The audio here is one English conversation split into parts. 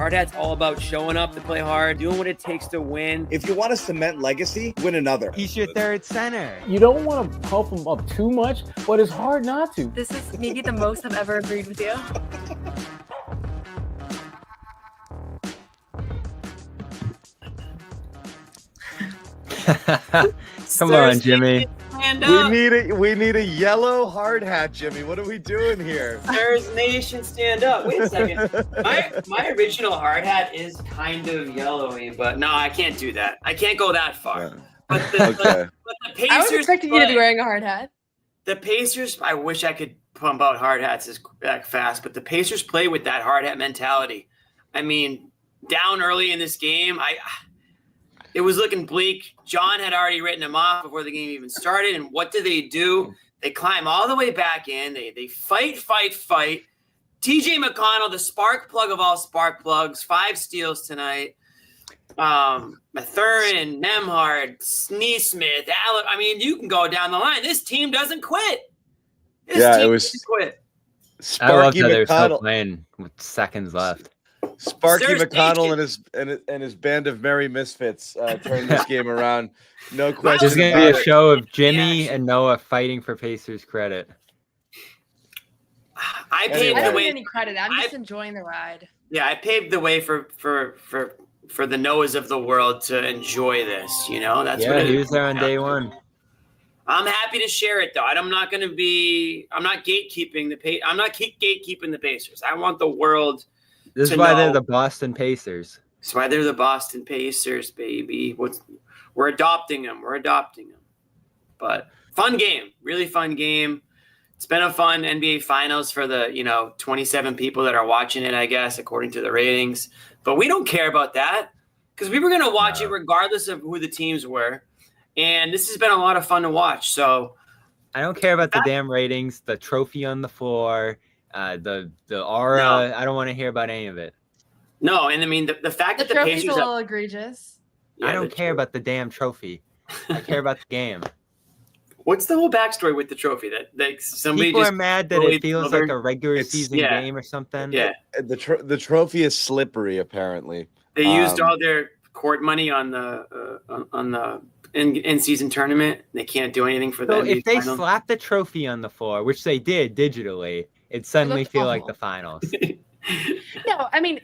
Hard hat's all about showing up to play hard, doing what it takes to win. If you want to cement legacy, win another. He's your third center. You don't want to pump him up too much, but it's hard not to. This is maybe the most I've ever agreed with you. Come on, Jimmy. We need a yellow hard hat, Jimmy. What are we doing here? Stars Nation, stand up. Wait a second. My original hard hat is kind of yellowy, but no, I can't do that. I can't go that far. Yeah. But the Pacers. I was expecting you to be wearing a hard hat. The Pacers, I wish I could pump out hard hats that fast, but the Pacers play with that hard hat mentality. I mean, down early in this game, it was looking bleak. John had already written them off before the game even started. And what do? They climb all the way back in. They fight. TJ McConnell, the spark plug of all spark plugs, 5 steals tonight. Mathurin, Nembhard, Neesmith, Alec. I mean, you can go down the line. This team doesn't quit. This team doesn't quit. I love Sparky how they're still McConnell. playing with seconds left. Sparky Stars McConnell Nation. and his band of merry misfits turned this game around. No question. There's going to be a about it. show of Jimmy and Noah fighting for Pacers credit. I paved Anyway. I the don't way. need any credit. I'm just enjoying the ride. Yeah, I paved the way for the Noahs of the world to enjoy this. You know, that's what Yeah, it he is. was there on day one. I'm happy to share it though. I'm not gatekeeping the Pacers. I want the world. This is to why they're know- the Boston Pacers. That's why they're the Boston Pacers, baby. We're adopting them. But fun game, really fun game. It's been a fun NBA Finals for the 27 people that are watching it, I guess, according to the ratings. But we don't care about that because we were going to watch it regardless of who the teams were. And this has been a lot of fun to watch. So I don't care about the damn ratings, the trophy on the floor, the aura. No. I don't want to hear about any of it. no, and I mean the fact The that the trophy's Pacers a little egregious. I don't care about the damn trophy. I care about the game. What's the whole backstory with the trophy that like somebody People just are mad that bullied it feels another- like a regular It's- season yeah. game or something. Yeah, The trophy is slippery, apparently. they used all their court money on the in-season tournament. They can't do anything for So that. if they slap the trophy on the floor, which they did digitally, it suddenly looked feel like awful. the finals. No, I mean,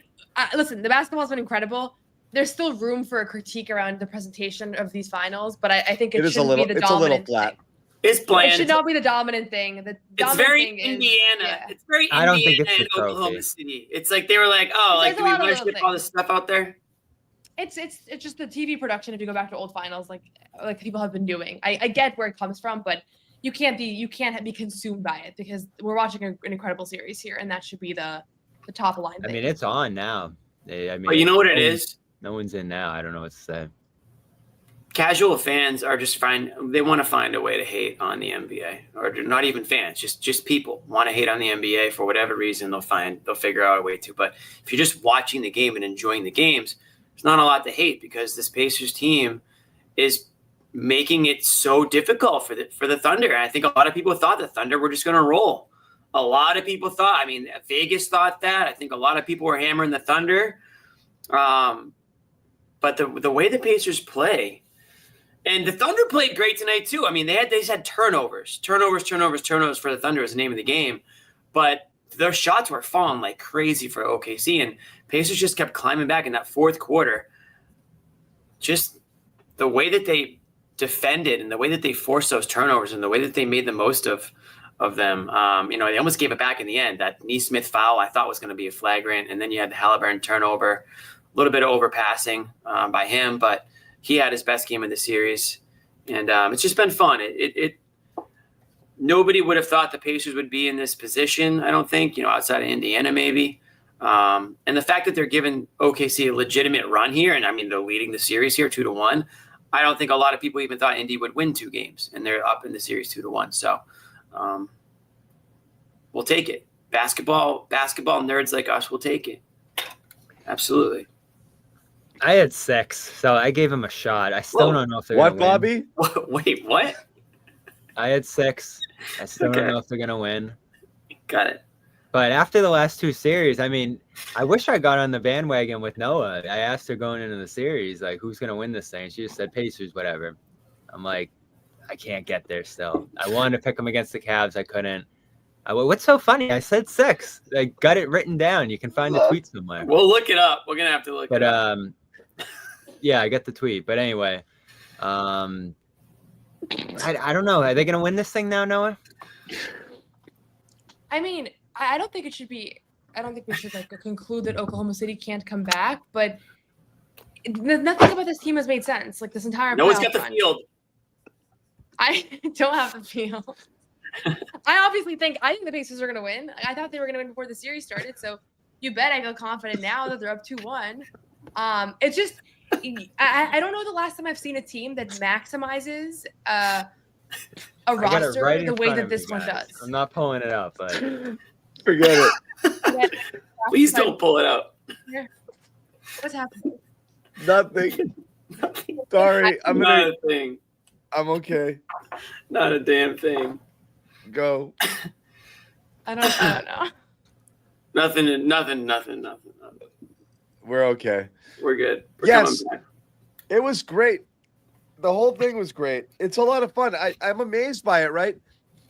listen, the basketball's been incredible. There's still room for a critique around the presentation of these finals, but I think it It is a shouldn't little. be the It's a little dominant flat. thing. It's bland. It should not be the dominant thing. The It's dominant very thing is- Indiana. yeah. It's very I don't Indiana think it's the and Oklahoma trophy. City. It's like they were like, oh, like There's do a we lot of want to little ship all things. this stuff out there? It's just the TV production. If you go back to old finals, like people have been doing, I get where it comes from, but you can't be consumed by it because we're watching an incredible series here, and that should be the top of line. I thing. mean, it's on now. But you know what it is? No one's in now. I don't know what to say. Casual fans are just they want to find a way to hate on the NBA, or not even fans, just people want to hate on the NBA for whatever reason. They'll figure out a way to. But if you're just watching the game and enjoying the games, there's not a lot to hate because this Pacers team is making it so difficult for the Thunder. And I think a lot of people thought the Thunder were just going to roll. A lot of people thought. I mean, Vegas thought that. I think a lot of people were hammering the Thunder. But the way the Pacers play. And the Thunder played great tonight too. I mean, they just had turnovers for the Thunder is the name of the game. But their shots were falling like crazy for OKC, and Pacers just kept climbing back in that fourth quarter. Just the way that they defended and the way that they forced those turnovers and the way that they made the most of them. They almost gave it back in the end. That Neesmith foul I thought was going to be a flagrant, and then you had the Halliburton turnover, a little bit of overpassing by him, but he had his best game of the series, and it's just been fun. Nobody would have thought the Pacers would be in this position, I don't think, outside of Indiana maybe. And the fact that they're giving OKC a legitimate run here, and I mean, they're leading the series here 2-1. I don't think a lot of people even thought Indy would win 2 games, and they're up in the series 2-1. So we'll take it. Basketball nerds like us will take it. Absolutely. I had 6, so I gave him a shot. I still don't know if they're What, going to win. Bobby? Wait, what? I had 6. I still Okay. don't know if they're going to win. Got it. But after the last two series, I mean, I wish I got on the bandwagon with Noah. I asked her going into the series, like, who's going to win this thing? She just said Pacers, whatever. I'm like, I can't get there still. I wanted to pick them against the Cavs. I couldn't. What's so funny? I said 6. I got it written down. You can find the tweet somewhere. We'll look it up. We're going to have to look it up. Yeah, I got the tweet. But anyway, I don't know. Are they going to win this thing now, Noah? I mean, I don't think it should be. I don't think we should like conclude that Oklahoma City can't come back. But nothing about this team has made sense. Like this entire. No one's got the field. I don't have the field. I think the Pacers are going to win. I thought they were going to win before the series started. So you bet I feel confident now that they're up 2-1. It's just I don't know the last time I've seen a team that maximizes a roster the way that this one does. I'm not pulling it up, but forget it. Please don't pull it up. What's happening? Nothing. Sorry, Not a thing. I'm okay. Not a damn thing. Go. I don't know. Nothing. We're okay. We're good. We're Yes. coming back. It was great. The whole thing was great. It's a lot of fun. I'm amazed by it, right?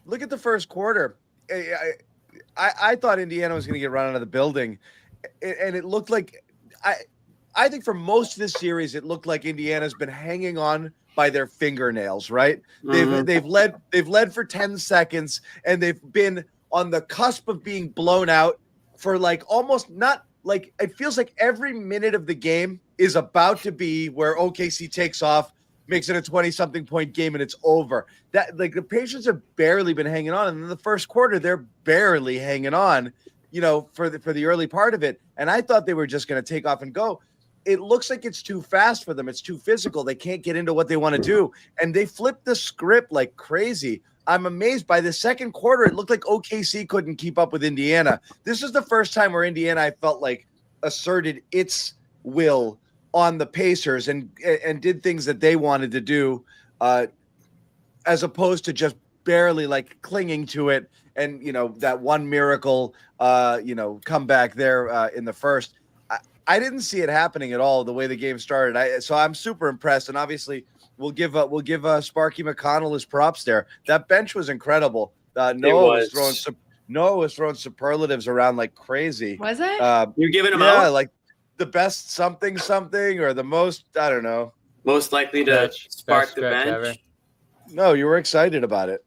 Look at the first quarter. I thought Indiana was going to get run out of the building. And it looked like I think for most of this series, it looked like Indiana's been hanging on by their fingernails, right? They've led for 10 seconds and they've been on the cusp of being blown out for like almost not like it feels like every minute of the game is about to be where OKC takes off, makes it a 20-something point game and it's over. That like the Pacers have barely been hanging on, and in the first quarter they're barely hanging on, for the early part of it. And I thought they were just going to take off and go. It looks like it's too fast for them. It's too physical. They can't get into what they want to do. And they flipped the script like crazy. I'm amazed by the second quarter. It looked like OKC couldn't keep up with Indiana. This is the first time where Indiana, I felt like, asserted its will on the Pacers and did things that they wanted to do, as opposed to just barely like clinging to it. And, that one miracle, comeback there in the first. I didn't see it happening at all the way the game started. So I'm super impressed, and obviously we'll give Sparky McConnell his props there. That bench was incredible. Noah was throwing superlatives around like crazy. Was it? You're giving him out? Yeah, like the best something or the most, I don't know. Most likely to spark the bench. Ever. No, you were excited about it.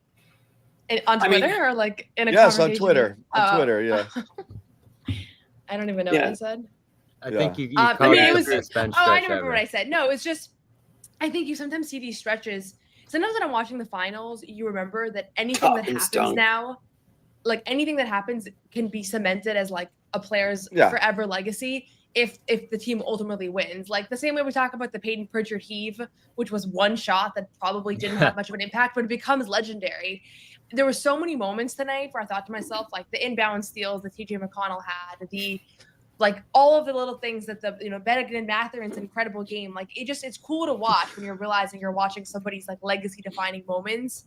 On Twitter or like in a Yes, conversation? on Twitter. On Twitter, yeah. I don't even know what I said. I think you it was. best bench I stretch remember ever. what I said. No, it's just. I think you sometimes see these stretches. Sometimes when I'm watching the finals, you remember that anything that happens now, like anything that happens, can be cemented as like a player's forever legacy if the team ultimately wins. Like the same way we talk about the Peyton Pritchard heave, which was one shot that probably didn't have much of an impact, but it becomes legendary. There were so many moments tonight where I thought to myself, like the inbound steals that TJ McConnell had, like all of the little things that Bennett and Matherin's incredible game. Like it's cool to watch when you're realizing you're watching somebody's like legacy defining moments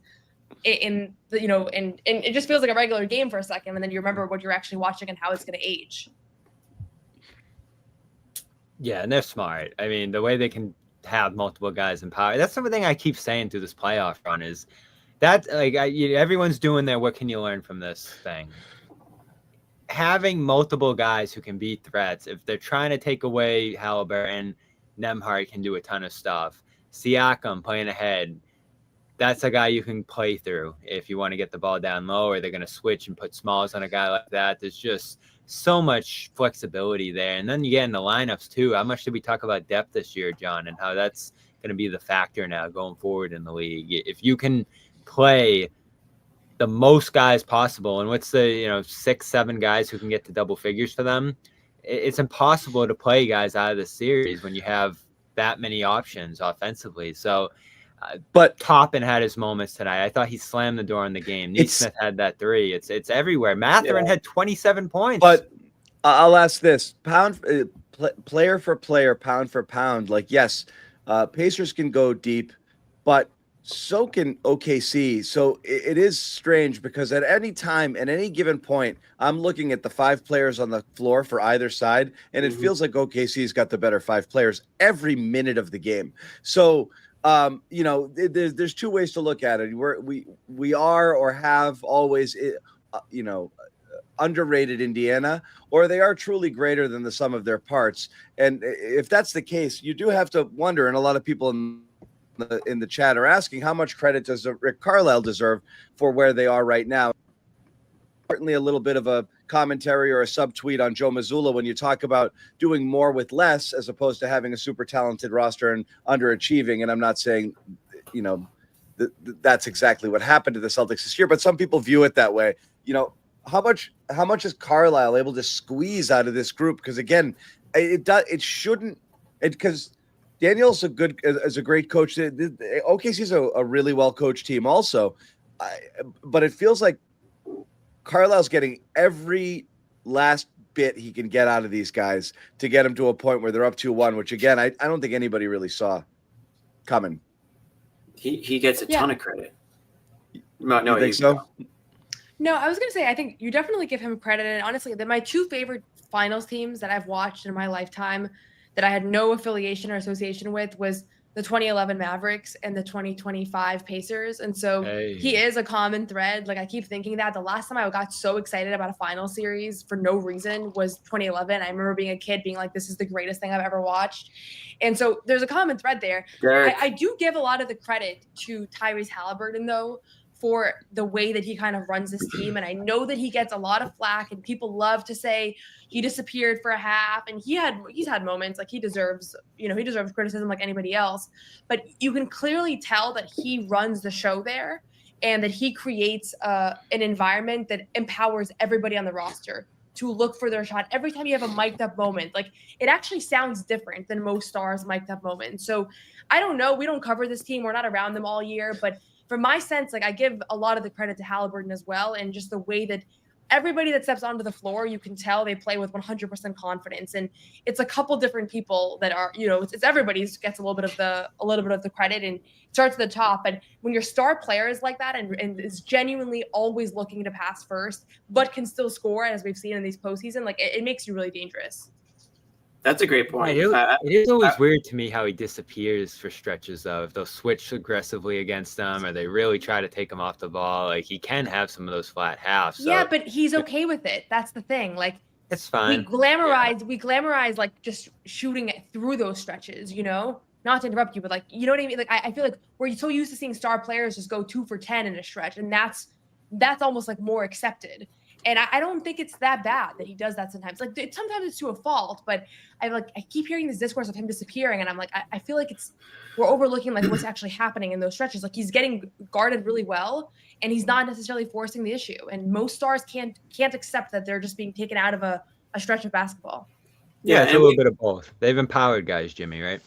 and it just feels like a regular game for a second. And then you remember what you're actually watching and how it's going to age. Yeah. And they're smart. I mean, the way they can have multiple guys in power, that's something I keep saying through this playoff run is that like everyone's doing their, what can you learn from this thing? Having multiple guys who can be threats, if they're trying to take away Halliburton, Nembhard can do a ton of stuff. Siakam playing ahead, that's a guy you can play through if you want to get the ball down low, or they're going to switch and put smalls on a guy like that. There's just so much flexibility there. And then you get in the lineups too. How much did we talk about depth this year, John, and how that's going to be the factor now going forward in the league? If you can play the most guys possible, and what's the 6-7 guys who can get to double figures for them, it's impossible to play guys out of the series when you have that many options offensively. So but Toppin had his moments tonight. I thought he slammed the door in the game. Neesmith had that 3. It's everywhere. Matherin had 27 points. But I'll ask this: player for player, pound for pound. Like, yes, Pacers can go deep, but So can OKC. So it is strange because at any time, at any given point, I'm looking at the 5 players on the floor for either side, and it feels like OKC's got the better 5 players every minute of the game. So, there's 2 ways to look at it. We are or have always, underrated Indiana, or they are truly greater than the sum of their parts. And if that's the case, you do have to wonder, and a lot of people in the chat are asking, how much credit does Rick Carlisle deserve for where they are right now? Certainly a little bit of a commentary or a subtweet on Joe Mazzulla when you talk about doing more with less as opposed to having a super talented roster and underachieving. And I'm not saying, that's exactly what happened to the Celtics this year, but some people view it that way. How much is Carlisle able to squeeze out of this group? Because again, because Daniel's is a great coach. OKC's a really well coached team also, but it feels like Carlisle's getting every last bit he can get out of these guys to get them to a point where they're up 2-1, which again I don't think anybody really saw coming. He gets a ton of credit. No, you think so? No, I was going to say, I think you definitely give him credit. And honestly, my 2 favorite finals teams that I've watched in my lifetime that I had no affiliation or association with was the 2011 Mavericks and the 2025 Pacers. And so he is a common thread. Like I keep thinking that the last time I got so excited about a final series for no reason was 2011. I remember being a kid being like, this is the greatest thing I've ever watched. And so there's a common thread there. I do give a lot of the credit to Tyrese Halliburton though, for the way that he kind of runs this team. And I know that he gets a lot of flack and people love to say he disappeared for a half, and he's had moments like he deserves criticism like anybody else, but you can clearly tell that he runs the show there and that he creates an environment that empowers everybody on the roster to look for their shot. Every time you have a mic'd up moment, like it actually sounds different than most stars mic'd up moments. So I don't know. We don't cover this team. We're not around them all year, but from my sense, like I give a lot of the credit to Halliburton as well. And just the way that everybody that steps onto the floor, you can tell they play with 100% confidence. And it's a couple different people that are, it's everybody gets a little bit of the credit and starts at the top. But when your star player is like that and is genuinely always looking to pass first, but can still score, as we've seen in these postseason, like it makes you really dangerous. That's a great point. It is always weird to me how he disappears for stretches, though. If they'll switch aggressively against them or they really try to take him off the ball, like he can have some of those flat halves. So. Yeah, but he's okay with it. That's the thing. Like it's fine. We glamorize like just shooting it through those stretches, Not to interrupt you, but like, you know what I mean? Like I feel like we're so used to seeing star players just go 2 for 10 in a stretch, and that's almost like more accepted. And I don't think it's that bad that he does that sometimes. Like sometimes it's to a fault, but I keep hearing this discourse of him disappearing, and I'm like, I feel like we're overlooking like what's actually happening in those stretches. Like he's getting guarded really well, and he's not necessarily forcing the issue. And most stars can't accept that they're just being taken out of a stretch of basketball. Yeah, it's a little bit of both. They've empowered guys, Jimmy, right?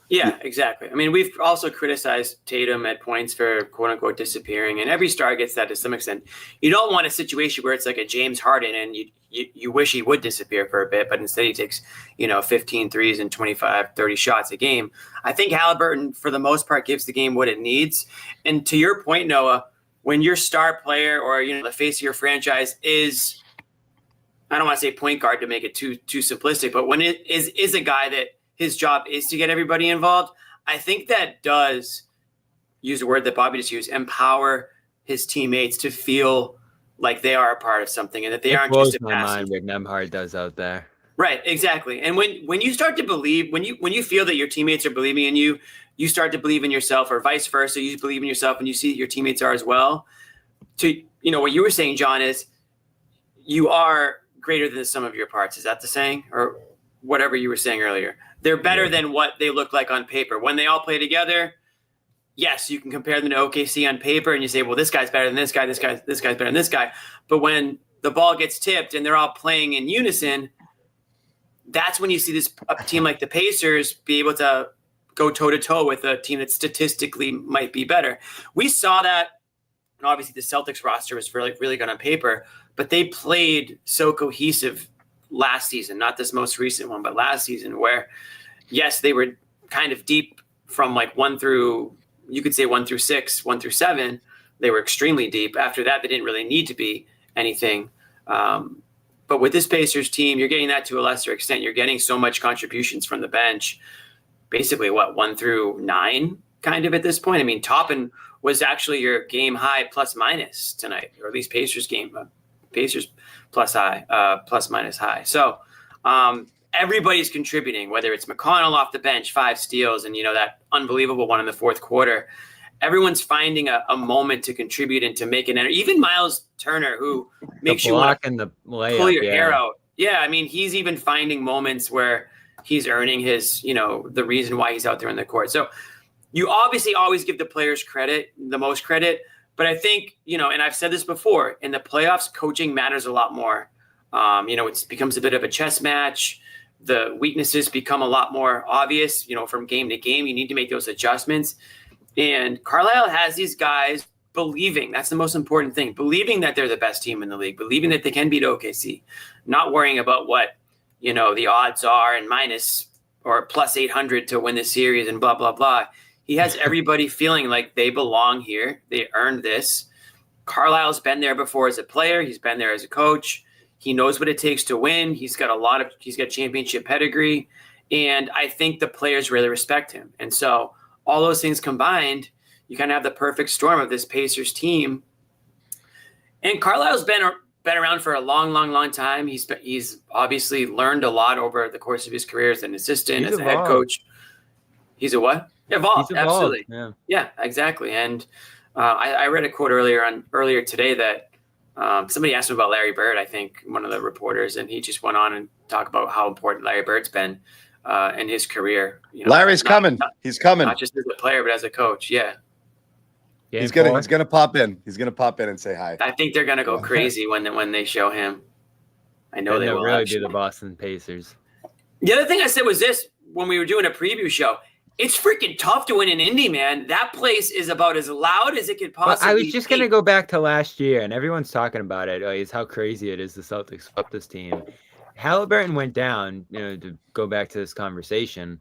Yeah, exactly. I mean, we've also criticized Tatum at points for quote unquote disappearing, and every star gets that to some extent. You don't want a situation where it's like a James Harden and you wish he would disappear for a bit, but instead he takes, 15 threes and 25, 30 shots a game. I think Halliburton, for the most part, gives the game what it needs. And to your point, Noah, when your star player or, the face of your franchise is, I don't want to say point guard to make it too simplistic, but when it is a guy that his job is to get everybody involved, I think that does, use a word that Bobby just used, empower his teammates to feel like they are a part of something and that they aren't just a my mind what Nembhard does out there. Right, exactly. And when you start to believe, when you feel that your teammates are believing in you, you start to believe in yourself, or vice versa. You believe in yourself and you see that your teammates are as well. To what you were saying, John, is you are greater than the sum of your parts. Is that the saying, or whatever you were saying earlier? They're better than what they look like on paper. When they all play together, yes, you can compare them to OKC on paper and you say, well, this guy's better than this guy, this guy's better than this guy. But when the ball gets tipped and they're all playing in unison, that's when you see a team like the Pacers be able to go toe-to-toe with a team that statistically might be better. We saw that, and obviously the Celtics roster was really, really good on paper, but they played so cohesive last season, not this most recent one, but last season, where yes, they were kind of deep from like 1 through you could say 1 through 6, 1 through 7, they were extremely deep. After that, they didn't really need to be anything. But with this Pacers team, you're getting that to a lesser extent. You're getting so much contributions from the bench, basically 1 through 9 kind of at this point. I mean, Toppin was actually your game high plus minus tonight, or at least Pacers plus minus high. So everybody's contributing, whether it's McConnell off the bench, 5 steals, and that unbelievable one in the fourth quarter. Everyone's finding a moment to contribute and to make an energy. Even Miles Turner, who makes you want to pull your hair out. Yeah, I mean, he's even finding moments where he's earning his, the reason why he's out there in the court. So you obviously always give the players the most credit. But I think, and I've said this before, in the playoffs, coaching matters a lot more. It becomes a bit of a chess match. The weaknesses become a lot more obvious, from game to game. You need to make those adjustments. And Carlisle has these guys believing, that's the most important thing, believing that they're the best team in the league, believing that they can beat OKC, not worrying about what, the odds are and minus or plus 800 to win the series and blah, blah, blah. He has everybody feeling like they belong here. They earned this. Carlisle's been there before as a player. He's been there as a coach. He knows what it takes to win. He's got championship pedigree. And I think the players really respect him. And so all those things combined, you kind of have the perfect storm of this Pacers team. And Carlisle's been around for a long, long, long time. He's obviously learned a lot over the course of his career as an assistant, as a head coach. He's a what? Evolved, absolutely. Yeah, exactly. And I read a quote earlier today that somebody asked him about Larry Bird, I think, one of the reporters, and he just went on and talked about how important Larry Bird's been in his career. Larry's coming. He's coming. Not just as a player, but as a coach. Yeah. He's gonna pop in. He's gonna pop in and say hi. I think they're gonna go crazy when they show him. I know they will really be the Boston Pacers. The other thing I said was this when we were doing a preview show. It's freaking tough to win in Indy, man. That place is about as loud as it could possibly be. I was just going to go back to last year, and everyone's talking about it. Is how crazy it is the Celtics swept this team. Halliburton went down, to go back to this conversation.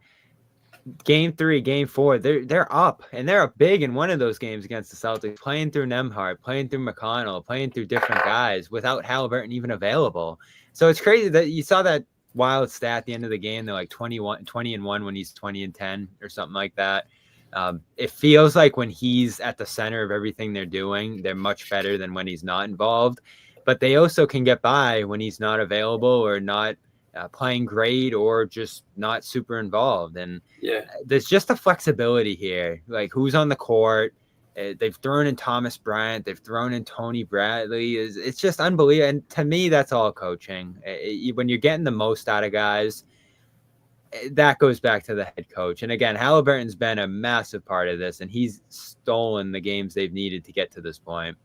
Game 3, Game 4, they're up, and they're up big in one of those games against the Celtics, playing through Nembhard, playing through McConnell, playing through different guys without Halliburton even available. So it's crazy that you saw that wild stat at the end of the game. They're like 20-1 when he's 20-10 or something like that. It feels like when he's at the center of everything they're doing, they're much better than when he's not involved. But they also can get by when he's not available or not playing great or just not super involved. And there's just a flexibility here, like who's on the court. They've thrown in Thomas Bryant. They've thrown in Tony Bradley. It's just unbelievable. And to me, that's all coaching. When you're getting the most out of guys, that goes back to the head coach. And again, Halliburton's been a massive part of this, and he's stolen the games they've needed to get to this point.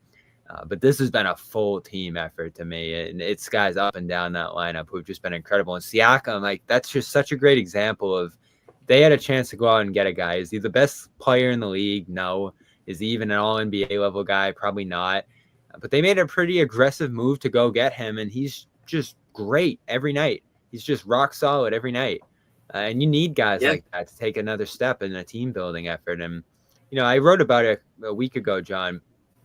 But this has been a full team effort to me. And it's guys up and down that lineup who've just been incredible. And Siakam, that's just such a great example of they had a chance to go out and get a guy. Is he the best player in the league? No. Is he even an all-NBA level guy? Probably not. But they made a pretty aggressive move to go get him, and he's just great every night. He's just rock solid every night. And you need guys like that to take another step in a team-building effort. And, I wrote about it a week ago, John.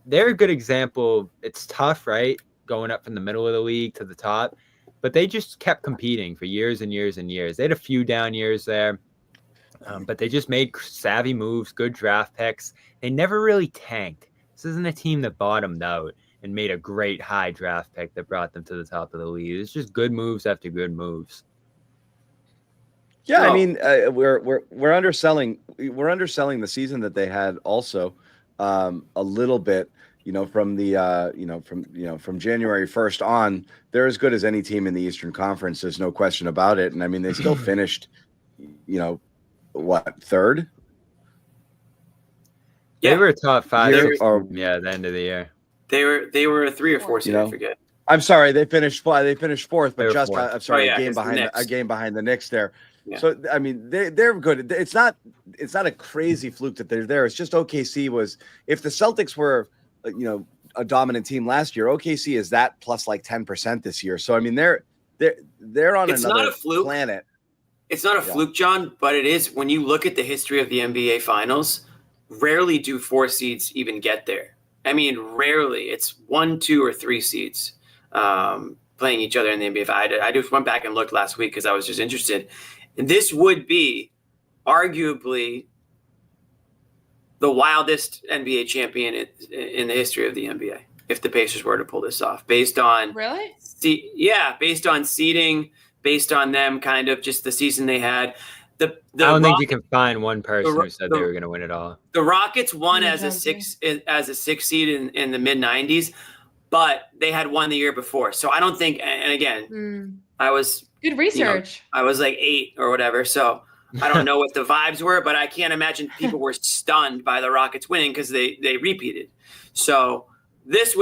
They're a good example. It's tough, right, going up from the middle of the league to the top. But they just kept competing for years and years and years. They had a few down years there. But they just made savvy moves, good draft picks. They never really tanked. This isn't a team that bottomed out and made a great high draft pick that brought them to the top of the league. It's just good moves after good moves. Yeah, I mean, we're underselling the season that they had also a little bit. From the from January 1st on, they're as good as any team in the Eastern Conference. There's no question about it. And I mean, they still finished, third? Yeah. They were a top 5 at the end of the year. They were a 3 or 4 seed, I forget. I'm sorry, they finished fourth, but just fourth. I'm sorry, a game behind the Knicks there. Yeah. So I mean, they're good. It's not a crazy fluke that they're there. It's just OKC was, if the Celtics were a dominant team last year, OKC is that plus like 10% this year. So I mean, they're on another planet. It's not a fluke, John, but it is when you look at the history of the NBA Finals. rarely do 4 seeds even get there. I mean, rarely. It's 1, 2, or 3 seeds playing each other in the NBA. I just went back and looked last week because I was just interested. And this would be arguably the wildest NBA champion in the history of the NBA if the Pacers were to pull this off. Based on Really? based on seeding, based on them kind of just the season they had. I don't think you can find one person who said they were going to win it all. The Rockets won as a 6 seed in the mid 90s, but they had won the year before. So I don't think. And again, I was good research. I was like 8 or whatever. So I don't know what the vibes were, but I can't imagine people were stunned by the Rockets winning because they repeated. So this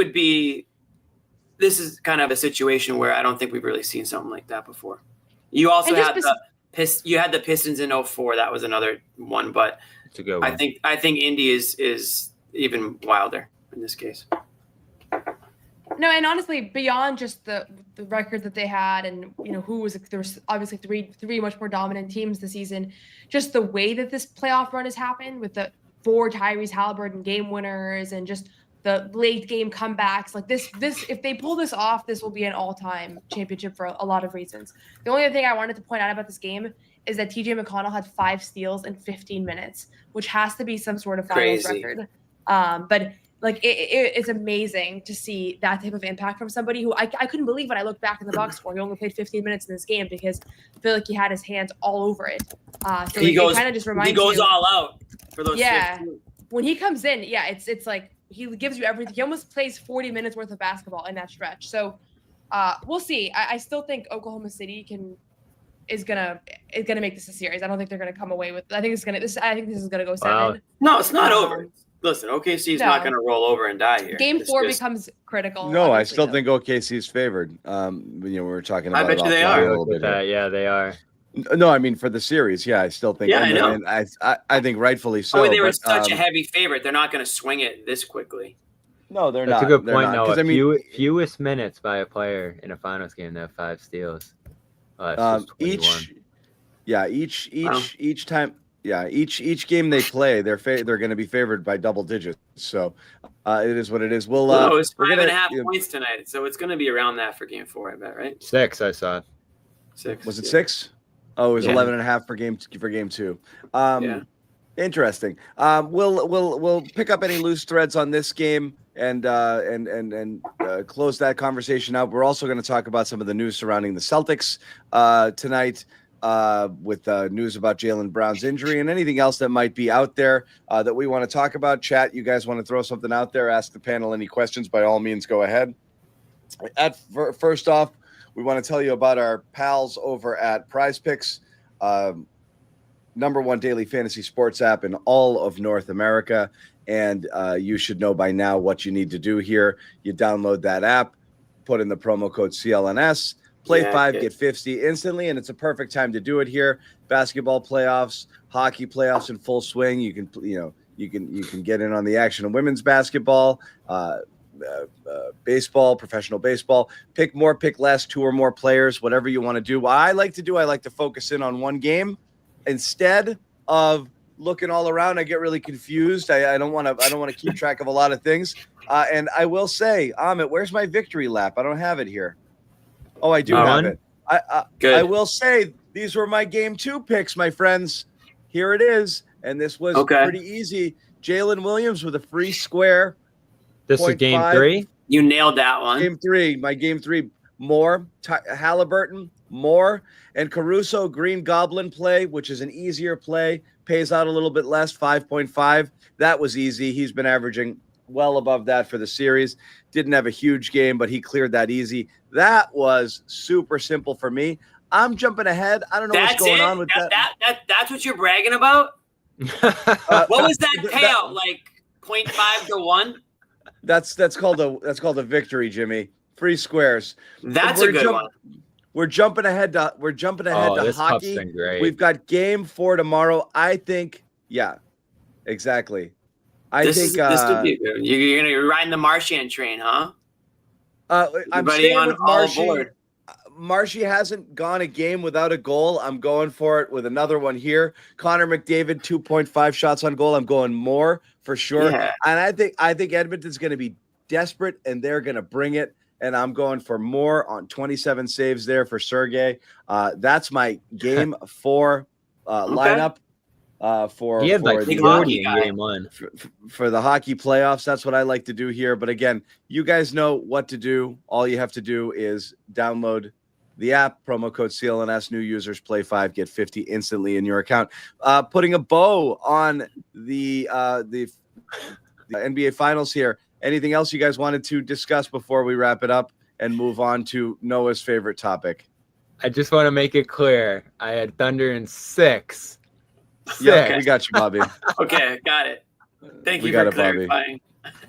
is kind of a situation where I don't think we've really seen something like that before. You also had the Pistons in 2004. That was another one, but it's a good one. I think Indy is even wilder in this case. No, and honestly, beyond just the record that they had, and there was obviously three much more dominant teams this season. Just the way that this playoff run has happened with the 4 Tyrese Halliburton game winners and just the late game comebacks, like this, if they pull this off, this will be an all-time championship for a lot of reasons. The only other thing I wanted to point out about this game is that TJ McConnell had 5 steals in 15 minutes, which has to be some sort of finals record. But like it's amazing to see that type of impact from somebody who I couldn't believe when I looked back in the box score. He only played 15 minutes in this game because I feel like he had his hands all over it. So he kind of just reminds you. He goes all out for those. Yeah, 15. When he comes in, it's like he gives you everything. He almost plays 40 minutes worth of basketball in that stretch. So we'll see. I still think Oklahoma City is gonna make this a series. I don't think they're gonna come away with. I think this is gonna go 7. Wow. No, it's not over. Listen, OKC is not going to roll over and die here. Game 4 becomes critical. No, I still think OKC is favored. We were talking about. I bet you they are. A little bit. Yeah, they are. No, I mean for the series, I still think. Yeah, I know. And I think rightfully so. They were such a heavy favorite. They're not going to swing it this quickly. No, they're not. That's a good point. No, fewest minutes by a player in a finals game. They have 5 steals. Each time. Yeah, each game they play, they're going to be favored by double digits. So it is what it is. Well, it's 5.5 points tonight, so it's going to be around that for Game 4, I bet, right? 6, I saw. 6. Was it 6? Oh, it was 11.5 for game 2. Interesting. We'll pick up any loose threads on this game and close that conversation out. We're also going to talk about some of the news surrounding the Celtics tonight. With news about Jaylen Brown's injury and anything else that might be out there that we want to talk about. Chat, you guys want to throw something out there, ask the panel any questions, by all means, go ahead. First off, we want to tell you about our pals over at Prize Picks, #1 daily fantasy sports app in all of North America. And you should know by now what you need to do here. You download that app, put in the promo code CLNS, play 5, get 50 instantly, and it's a perfect time to do it here. Basketball playoffs, hockey playoffs in full swing. You can get in on the action of women's basketball, baseball, professional baseball. Pick more, pick less, 2 or more players, whatever you want to do. What I like to focus in on one game instead of looking all around. I get really confused. I don't want to keep track of a lot of things. And I will say, Amit, where's my victory lap? I don't have it here. Oh, I do have it. I will say these were my game 2 picks, my friends. Here it is. And this was pretty easy. Jalen Williams with a free square. This is game 3? You nailed that one. Game 3. My game 3. More. Halliburton. More. And Caruso Green Goblin play, which is an easier play. Pays out a little bit less, 5.5. That was easy. He's been averaging well above that for the series. Didn't have a huge game, but he cleared that easy. That was super simple for me. I'm jumping ahead. I don't know what's going on with that. That's what you're bragging about? What was that payout? Like 0.5 to 1? That's called a victory, Jimmy. Free squares. That's a good one. We're jumping ahead to hockey. We've got game 4 tomorrow. I think, exactly. This could be good. You're riding the Marchand train, huh? I'm staying with Marshy. Marshy hasn't gone a game without a goal. I'm going for it with another one here. Connor McDavid, 2.5 shots on goal. I'm going more for sure. Yeah. And I think Edmonton's going to be desperate, and they're going to bring it. And I'm going for more on 27 saves there for Sergei. That's my game 4 lineup. He had like the 40 in game 1 for the hockey playoffs. That's what I like to do here. But again, you guys know what to do. All you have to do is download the app, promo code CLNS, new users play 5, get 50 instantly in your account. Putting a bow on the NBA Finals here. Anything else you guys wanted to discuss before we wrap it up and move on to Noah's favorite topic? I just want to make it clear. I had Thunder in 6. Yeah, we got you, Bobby. Okay, got it. Thank We you got for it, Bobby. clarifying.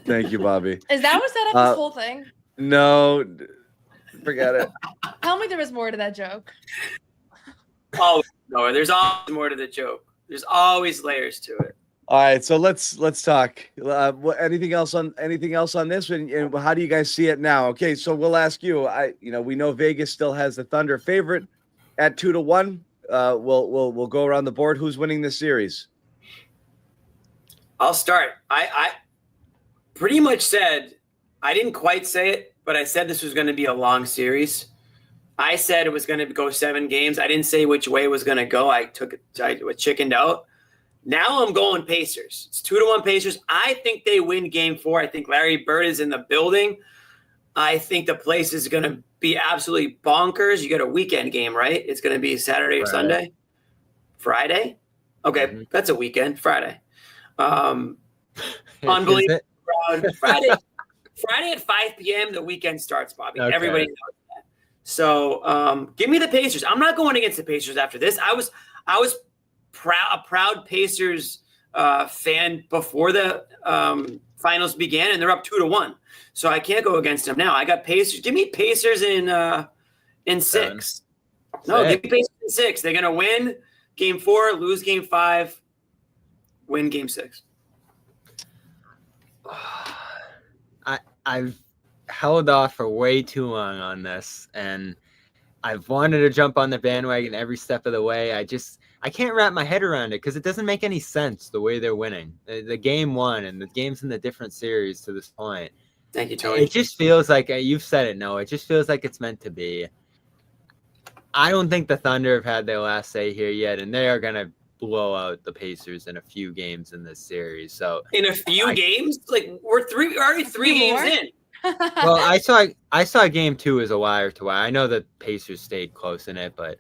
Thank you, Bobby. Is that what set up this whole thing? No, forget it. Tell me there was more to that joke. Oh no, there's always more to the joke. There's always layers to it. All right, so let's talk. Anything else on this? And how do you guys see it now? Okay, so we'll ask you. We know Vegas still has the Thunder favorite at 2-1. We'll go around the board. Who's winning this series? I'll start. I pretty much said, I didn't quite say it, but I said this was going to be a long series. I said it was going to go 7 games. I didn't say which way it was going to go. I chickened out. Now I'm going Pacers. It's 2-1 Pacers. I think they win game 4. I think Larry Bird is in the building. I think the place is going to be absolutely bonkers. You get a weekend game, right? It's going to be Saturday or Sunday? Friday? Okay, That's a weekend. Friday. Unbelievable crowd. Friday at 5 p.m. the weekend starts, Bobby. Okay. Everybody knows that. So give me the Pacers. I'm not going against the Pacers after this. I was a proud Pacers fan before the finals began, and they're up 2-1. So I can't go against them now. I got Pacers. Give me Pacers in 6. No, give me Pacers in 6. They're gonna win game 4, lose game 5, win game 6. I've held off for way too long on this, and I've wanted to jump on the bandwagon every step of the way. I can't wrap my head around it because it doesn't make any sense the way they're winning. The game 1 and the games in the different series to this point. Thank you, Tony. It just feels like, you've said it, Noah, it just feels like it's meant to be. I don't think the Thunder have had their last say here yet, and they are going to blow out the Pacers in a few games in this series. So in a few games? Like we're already 3 games in. Well, I saw game 2 as a wire to wire. I know that Pacers stayed close in it, but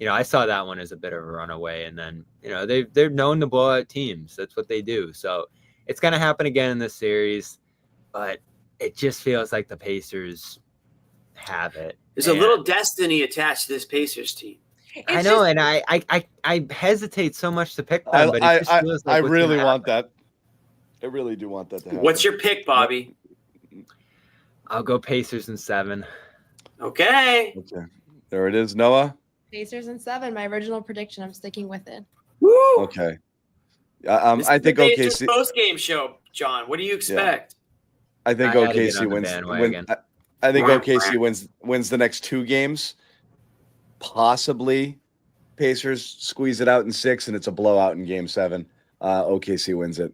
I saw that one as a bit of a runaway. And then they're known to blow out teams. That's what they do. So it's going to happen again in this series, but it just feels like the Pacers have it. There's a little destiny attached to this Pacers team. I know, and I hesitate so much to pick them, but it just feels like I really want that. I really do want that to happen. What's your pick, Bobby? I'll go Pacers in 7. Okay. There it is, Noah. Pacers in 7. My original prediction. I'm sticking with it. Woo! Okay. I think OKC post-game show, John. What do you expect? Yeah. I think OKC wins. I think OKC wins the next 2 games. Possibly Pacers squeeze it out in 6, and it's a blowout in game 7. OKC wins it.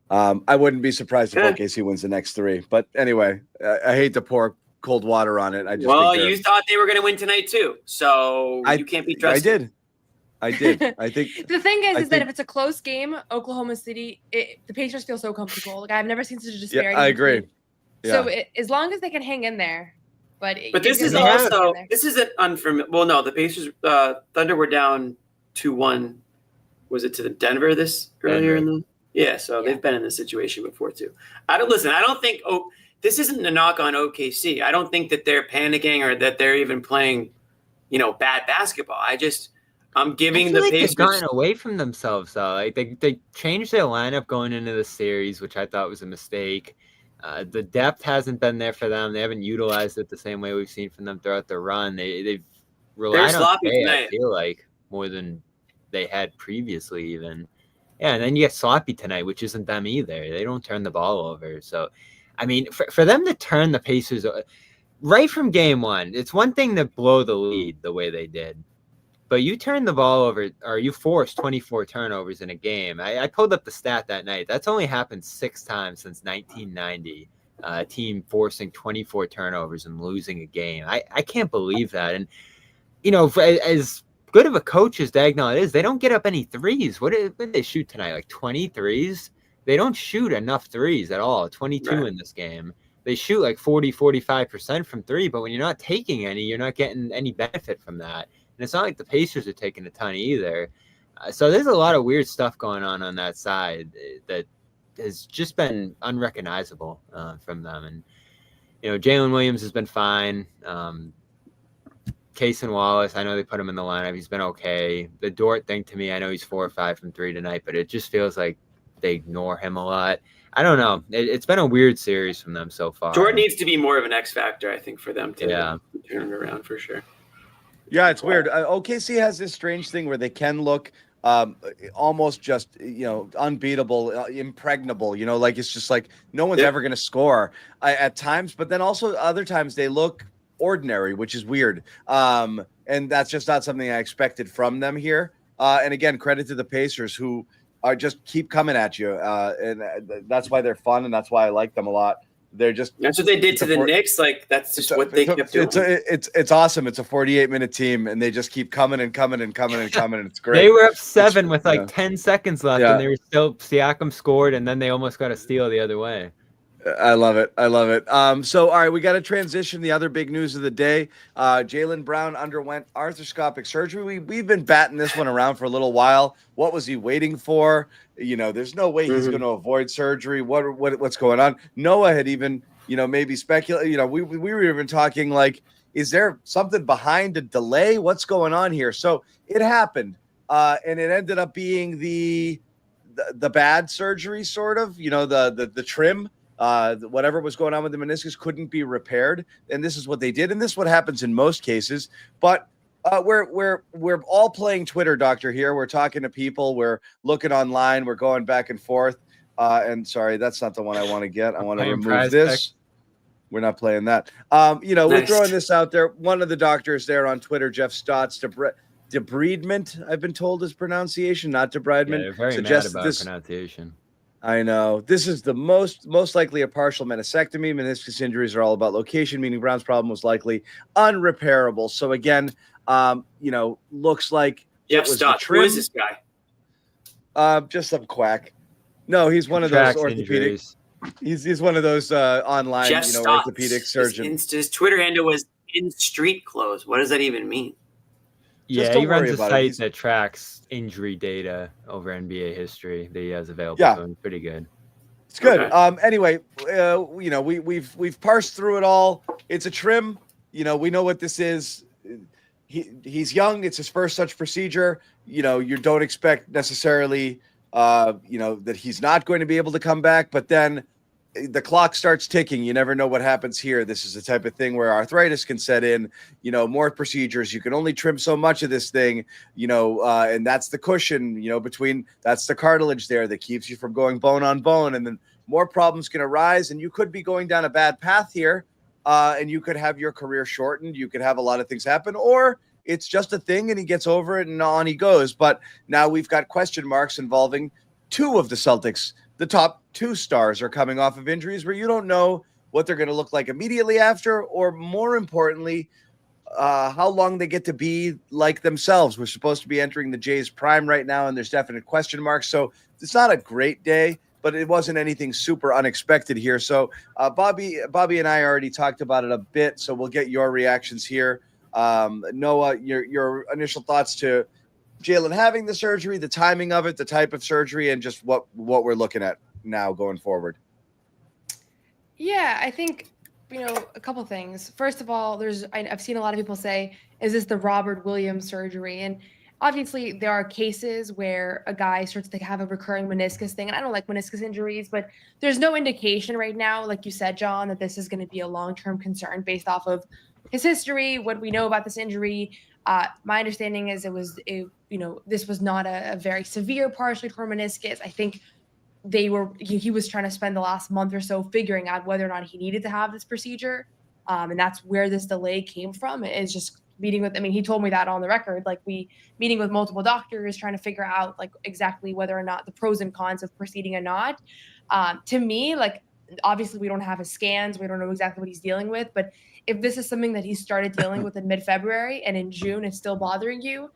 I wouldn't be surprised if OKC wins the next 3. But anyway, I hate to pour cold water on it. You thought they were going to win tonight too, so you can't be trusted. I did. I think the thing is that if it's a close game, Oklahoma City, the Pacers feel so comfortable. Like I've never seen such a disparity. Yeah, I agree. So as long as they can hang in there, but this isn't unfamiliar. Well, no, the Pacers Thunder were down 2-1. Was it to the Denver earlier in the? Yeah, so they've been in this situation before too. I don't think this isn't a knock on OKC. I don't think that they're panicking or that they're even playing, bad basketball. I'm giving the Pacers. They've gotten away from themselves though. Like they changed their lineup going into the series, which I thought was a mistake. The depth hasn't been there for them. They haven't utilized it the same way we've seen from them throughout the run. They've relied on Shea, I feel like, more than they had previously even. Yeah, and then you get sloppy tonight, which isn't them either. They don't turn the ball over. So, I mean, for them to turn the Pacers, right from game one, it's one thing to blow the lead the way they did, but you turn the ball over, or you force 24 turnovers in a game. I pulled up the stat that night. That's only happened 6 times since 1990. A team forcing 24 turnovers and losing a game. I can't believe that. And, as good of a coach as Dagnall is, they don't get up any threes. What did they shoot tonight? Like 20 threes? They don't shoot enough threes at all. 22 in this game. They shoot like 45% from 3, but when you're not taking any, you're not getting any benefit from that. And it's not like the Pacers are taking a ton either. So there's a lot of weird stuff going on that side that has just been unrecognizable from them. And, Jalen Williams has been fine. Case and Wallace, I know they put him in the lineup. He's been okay. The Dort thing, to me, I know he's 4 or 5 from 3 tonight, but it just feels like they ignore him a lot. I don't know. It's been a weird series from them so far. Dort needs to be more of an X factor, I think, for them to turn it around for sure. Yeah, it's weird. OKC has this strange thing where they can look almost just, unbeatable, impregnable, like it's just like no one's ever going to score at times. But then also other times they look ordinary, which is weird. And that's just not something I expected from them here. And again, credit to the Pacers who are just keep coming at you. And that's why they're fun. And that's why I like them a lot. That's what they did to the Knicks. Like that's just what they kept doing. It's awesome. It's a 48-minute team, and they just keep coming and coming and coming and coming. And it's great. They were up 7 with 10 seconds left, and they were still Siakam scored, and then they almost got a steal the other way. I love it. So all right, we got to transition. The other big news of the day: Jaylen Brown underwent arthroscopic surgery. We've been batting this one around for a little while. What was he waiting for? There's no way he's going to avoid surgery. What's going on? Noah had even, maybe speculate. We were even talking like, is there something behind the delay? What's going on here? So it happened, and it ended up being the bad surgery, sort of. The trim. Whatever was going on with the meniscus couldn't be repaired, and this is what they did, and this is what happens in most cases. But we're all playing Twitter doctor here. We're talking to people. We're looking online. We're going back and forth. And sorry, that's not the one I want to get. I want to remove this. We're not playing that. We're throwing this out there. One of the doctors there on Twitter, Jeff Stotts, debridement, I've been told is pronunciation, not debridement. Yeah, very mad about pronunciation. I know. This is the most likely a partial meniscectomy. Meniscus injuries are all about location, meaning Brown's problem was likely unrepairable. So again, looks like Jeff Stotts. Who is this guy? Just some quack. No, he's one of those orthopedics. He's one of those online, Jeff Stotts. orthopedic surgeons. His Twitter handle was in street clothes. What does that even mean? Yeah, he runs a site that tracks injury data over NBA history that he has available. Yeah. So pretty good. It's good. Okay. Anyway, we've parsed through it all. It's a trim. We know what this is. He's young. It's his first such procedure. You don't expect necessarily, that he's not going to be able to come back. But then the clock starts ticking. You never know what happens here. This is the type of thing where arthritis can set in, more procedures. You can only trim so much of this thing, and that's the cushion, that's the cartilage there that keeps you from going bone on bone. And then more problems can arise, and you could be going down a bad path here, and you could have your career shortened. You could have a lot of things happen, or it's just a thing and he gets over it and on he goes. But now we've got question marks involving 2 of the Celtics. The top 2 stars are coming off of injuries where you don't know what they're going to look like immediately after, or more importantly, how long they get to be like themselves. We're supposed to be entering the Jays prime right now, and there's definite question marks. So it's not a great day, but it wasn't anything super unexpected here. So Bobby and I already talked about it a bit, so we'll get your reactions here. Noah, your initial thoughts to Jaylen having the surgery, the timing of it, the type of surgery, and just what we're looking at now going forward. Yeah, I think, a couple things. First of all, I've seen a lot of people say, is this the Robert Williams surgery? And obviously there are cases where a guy starts to have a recurring meniscus thing. And I don't like meniscus injuries, but there's no indication right now, like you said, John, that this is going to be a long-term concern based off of his history, what we know about this injury. My understanding is this was not a very severe partially torn meniscus. I think he was trying to spend the last month or so figuring out whether or not he needed to have this procedure. And that's where this delay came from, is just meeting with, I mean, he told me that on the record, like meeting with multiple doctors, trying to figure out like exactly whether or not the pros and cons of proceeding or not. To me, like, obviously we don't have his scans. We don't know exactly what he's dealing with, but if this is something that he started dealing with in mid-February and in June it's still bothering you,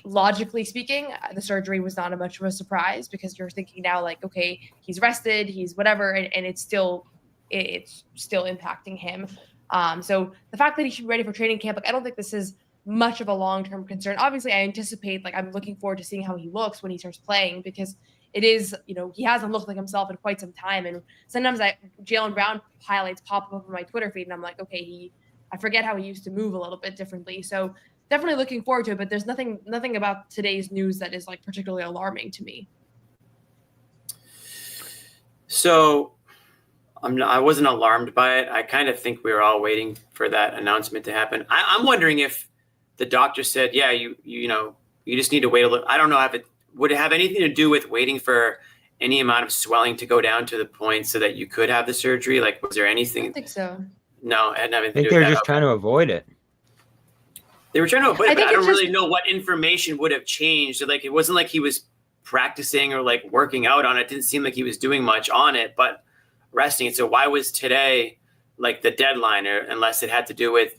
logically speaking, the surgery was not much of a surprise, because you're thinking now like, okay, he's rested, he's whatever, and it's still impacting him. So the fact that he should be ready for training camp, like, I don't think this is much of a long-term concern. Obviously, I anticipate, like, I'm looking forward to seeing how he looks when he starts playing, because it is, he hasn't looked like himself in quite some time. And sometimes Jaylen Brown highlights pop up on my Twitter feed, and I'm like, okay, I forget how he used to move a little bit differently. So definitely looking forward to it, but there's nothing about today's news that is like particularly alarming to me. So I wasn't alarmed by it. I kind of think we were all waiting for that announcement to happen. I'm wondering if the doctor said, yeah, you just need to wait a little. I don't know if it would have anything to do with waiting for any amount of swelling to go down to the point so that you could have the surgery. Like, was there anything? I don't think so. No, it had nothing I to think do they with were that. just trying to avoid it. They were trying to avoid it, but I don't just really know what information would have changed. Like, it wasn't like he was practicing or like working out on it. It didn't seem like he was doing much on it, but resting it. So why was today like the deadline, or unless it had to do with,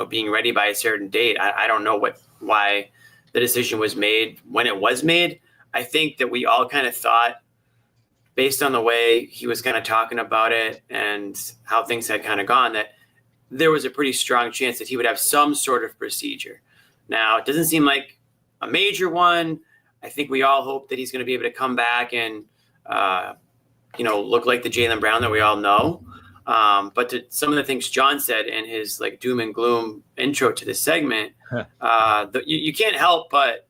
being ready by a certain date? I don't know why the decision was made when it was made. I think that we all kind of thought, based on the way he was kind of talking about it and how things had kind of gone, that there was a pretty strong chance that he would have some sort of procedure. Now, it doesn't seem like a major one. I think we all hope that he's going to be able to come back and, look like the Jaylen Brown that we all know. But to some of the things John said in his like doom and gloom intro to this segment, you can't help but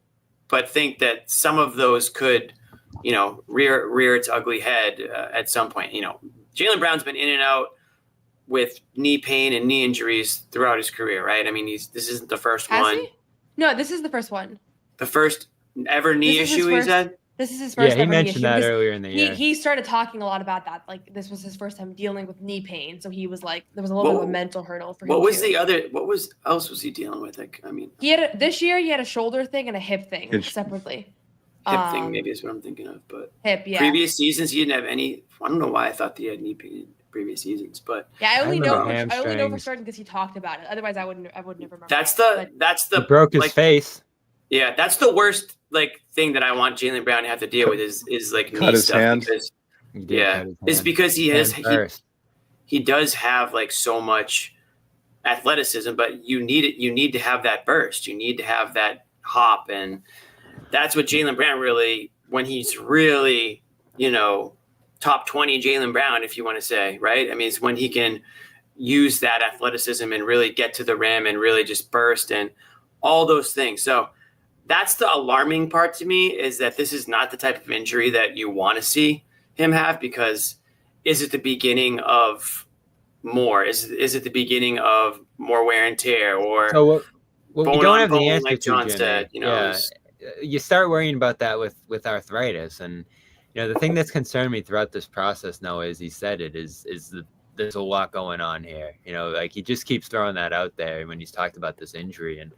think that some of those could, rear its ugly head at some point. Jaylen Brown's been in and out with knee pain and knee injuries throughout his career, right? I mean, this isn't the first one. He? No, this is the first one. The first ever knee issue, he said? This is his first he ever mentioned knee issue. that earlier in the year. He started talking a lot about that. Like, this was his first time dealing with knee pain. So he was like, there was a little bit of a mental hurdle for him. What was else was he dealing with? Like, I mean, this year he had a shoulder thing and a hip thing separately. Hip thing maybe is what I'm thinking of, but hip, yeah. Previous seasons he didn't have any. I don't know why I thought he had knee pain in previous seasons, but yeah, I only know for hamstrings. certain because he talked about it. Otherwise, I would never remember. That's the He broke his like, face. Yeah, that's the worst like thing that I want Jaylen Brown to have to deal with is like Cut knee his stuff. hand. Because, He did cut his it's hand. because he does have like so much athleticism, but you need to have that burst. You need to have that hop, and that's what Jaylen Brown really, when he's really, top 20 Jaylen Brown, if you want to say, right? I mean, it's when he can use that athleticism and really get to the rim and really just burst and all those things. So that's the alarming part to me, is that this is not the type of injury that you want to see him have, because is it the beginning of more? Is it the beginning of more wear and tear, or So what we don't have the bone, answer like to, John Jimmy. said, You start worrying about that with arthritis, and the thing that's concerned me throughout this process, Noah, as he said it, is there's a lot going on here. Like, he just keeps throwing that out there when he's talked about this injury, and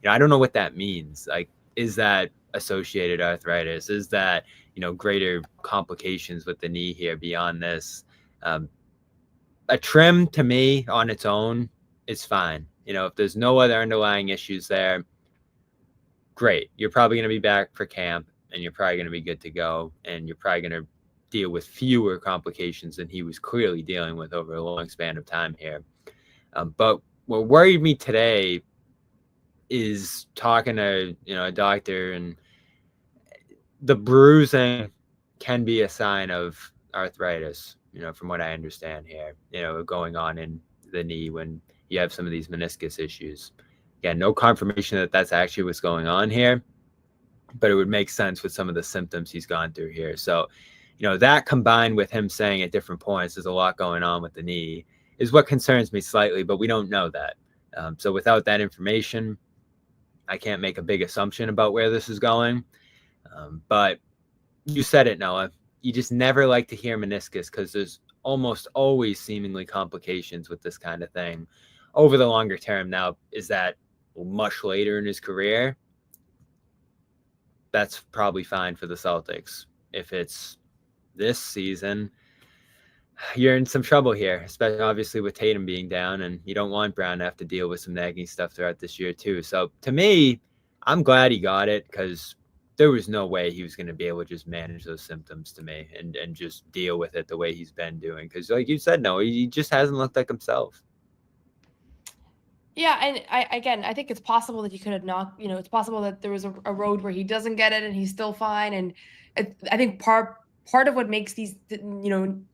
I don't know what that means. Like, is that associated arthritis? Is that greater complications with the knee here beyond this? A trim, to me, on its own is fine. If there's no other underlying issues there, great. You're probably going to be back for camp, and you're probably going to be good to go, and you're probably going to deal with fewer complications than he was clearly dealing with over a long span of time here. But what worried me today is talking to a doctor, and the bruising can be a sign of arthritis, from what I understand here, going on in the knee when you have some of these meniscus issues. Again, no confirmation that that's actually what's going on here, but it would make sense with some of the symptoms he's gone through here. So, that combined with him saying at different points there's a lot going on with the knee is what concerns me slightly, but we don't know that. So without that information, I can't make a big assumption about where this is going. But you said it, Noah. You just never like to hear meniscus because there's almost always seemingly complications with this kind of thing over the longer term. Now, is that much later in his career? That's probably fine for the Celtics. If it's this season, you're in some trouble here, especially obviously with Tatum being down, and you don't want Brown to have to deal with some nagging stuff throughout this year too. So to me, I'm glad he got it, because there was no way he was going to be able to just manage those symptoms to me and just deal with it the way he's been doing. Because like you said, no, he just hasn't looked like himself. Yeah, and I think it's possible that he could have knocked, it's possible that there was a road where he doesn't get it and he's still fine. And I think part of what makes these,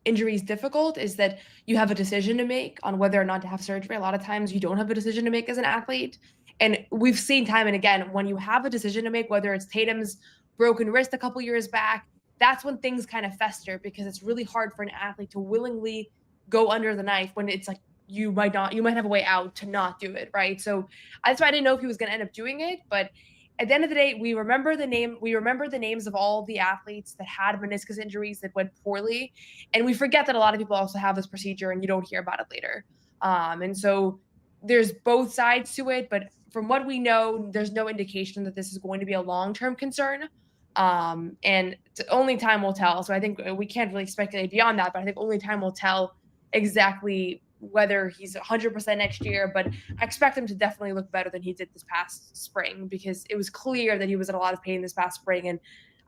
injuries difficult is that you have a decision to make on whether or not to have surgery. A lot of times you don't have a decision to make as an athlete. And we've seen time and again, when you have a decision to make, whether it's Tatum's broken wrist a couple years back, that's when things kind of fester, because it's really hard for an athlete to willingly go under the knife when it's like, you might have a way out to not do it, right? So that's why I didn't know if he was going to end up doing it. But at the end of the day, we remember the names of all the athletes that had meniscus injuries that went poorly, and we forget that a lot of people also have this procedure, and you don't hear about it later. And so there's both sides to it, but from what we know, there's no indication that this is going to be a long-term concern. And only time will tell. So I think we can't really speculate beyond that, but I think only time will tell exactly whether he's 100% next year. But I expect him to definitely look better than he did this past spring, because it was clear that he was in a lot of pain this past spring, and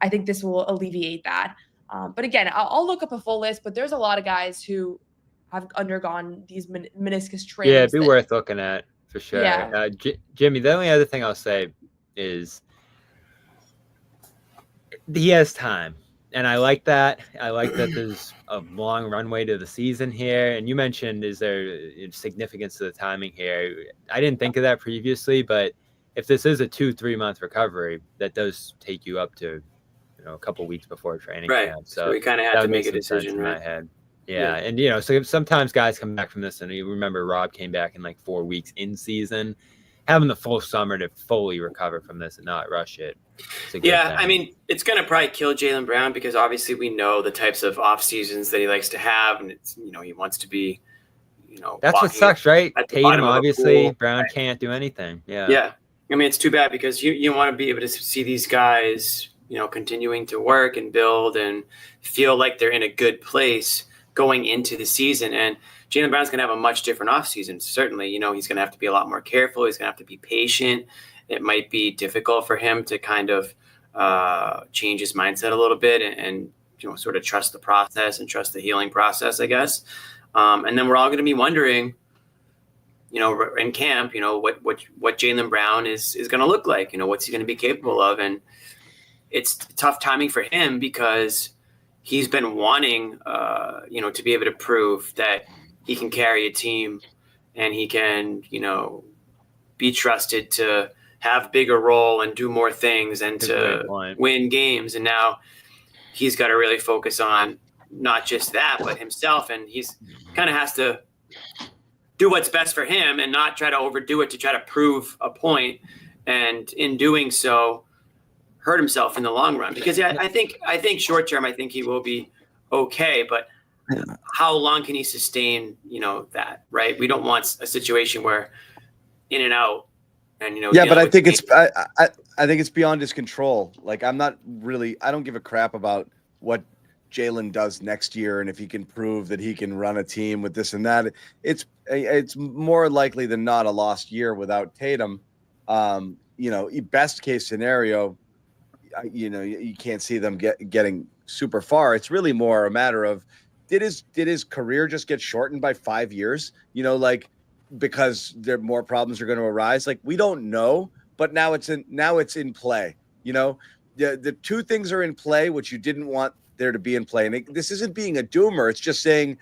I think this will alleviate that. But again, I'll look up a full list, but there's a lot of guys who have undergone these meniscus trains. Yeah, it'd be worth looking at for sure. Yeah. Jimmy, the only other thing I'll say is he has time. And I like that. I like that there's a long runway to the season here. And you mentioned, is there significance to the timing here? I didn't think of that previously, but if this is a 2-3 month recovery, that does take you up to, a couple weeks before training camp. So we kind of have to make a decision, in right? my head. Yeah. And, so sometimes guys come back from this, and you remember Rob came back in like 4 weeks in season. Having the full summer to fully recover from this and not rush it. Yeah, I mean, it's going to probably kill Jaylen Brown, because obviously we know the types of off seasons that he likes to have, and it's he wants to be, that's what sucks, right? Tatum, obviously, Brown right? Can't do anything. Yeah. Yeah, I mean, it's too bad, because you want to be able to see these guys, continuing to work and build and feel like they're in a good place going into the season. And Jaylen Brown's going to have a much different offseason. Certainly, he's going to have to be a lot more careful. He's going to have to be patient. It might be difficult for him to kind of change his mindset a little bit and sort of trust the process and trust the healing process, I guess. And then we're all going to be wondering, in camp, what Jaylen Brown is going to look like. What's he going to be capable of? And it's tough timing for him, because he's been wanting, to be able to prove that he can carry a team and he can, be trusted to have bigger role and do more things and to win games. And now he's got to really focus on not just that, but himself. And he's kind of has to do what's best for him and not try to overdo it to try to prove a point. And in doing so, hurt himself in the long run, because I think short term, I think he will be okay, but how long can he sustain, that, right? We don't want a situation where in and out and, yeah, but I think I think it's beyond his control. Like, I don't give a crap about what Jaylen does next year, and if he can prove that he can run a team with this and that. It's more likely than not a lost year without Tatum. Best case scenario, you can't see them getting super far. It's really more a matter of, did his career just get shortened by 5 years? Because more problems are going to arise. Like, we don't know, but now it's in play. The two things are in play, which you didn't want there to be in play. And this isn't being a doomer. It's just saying,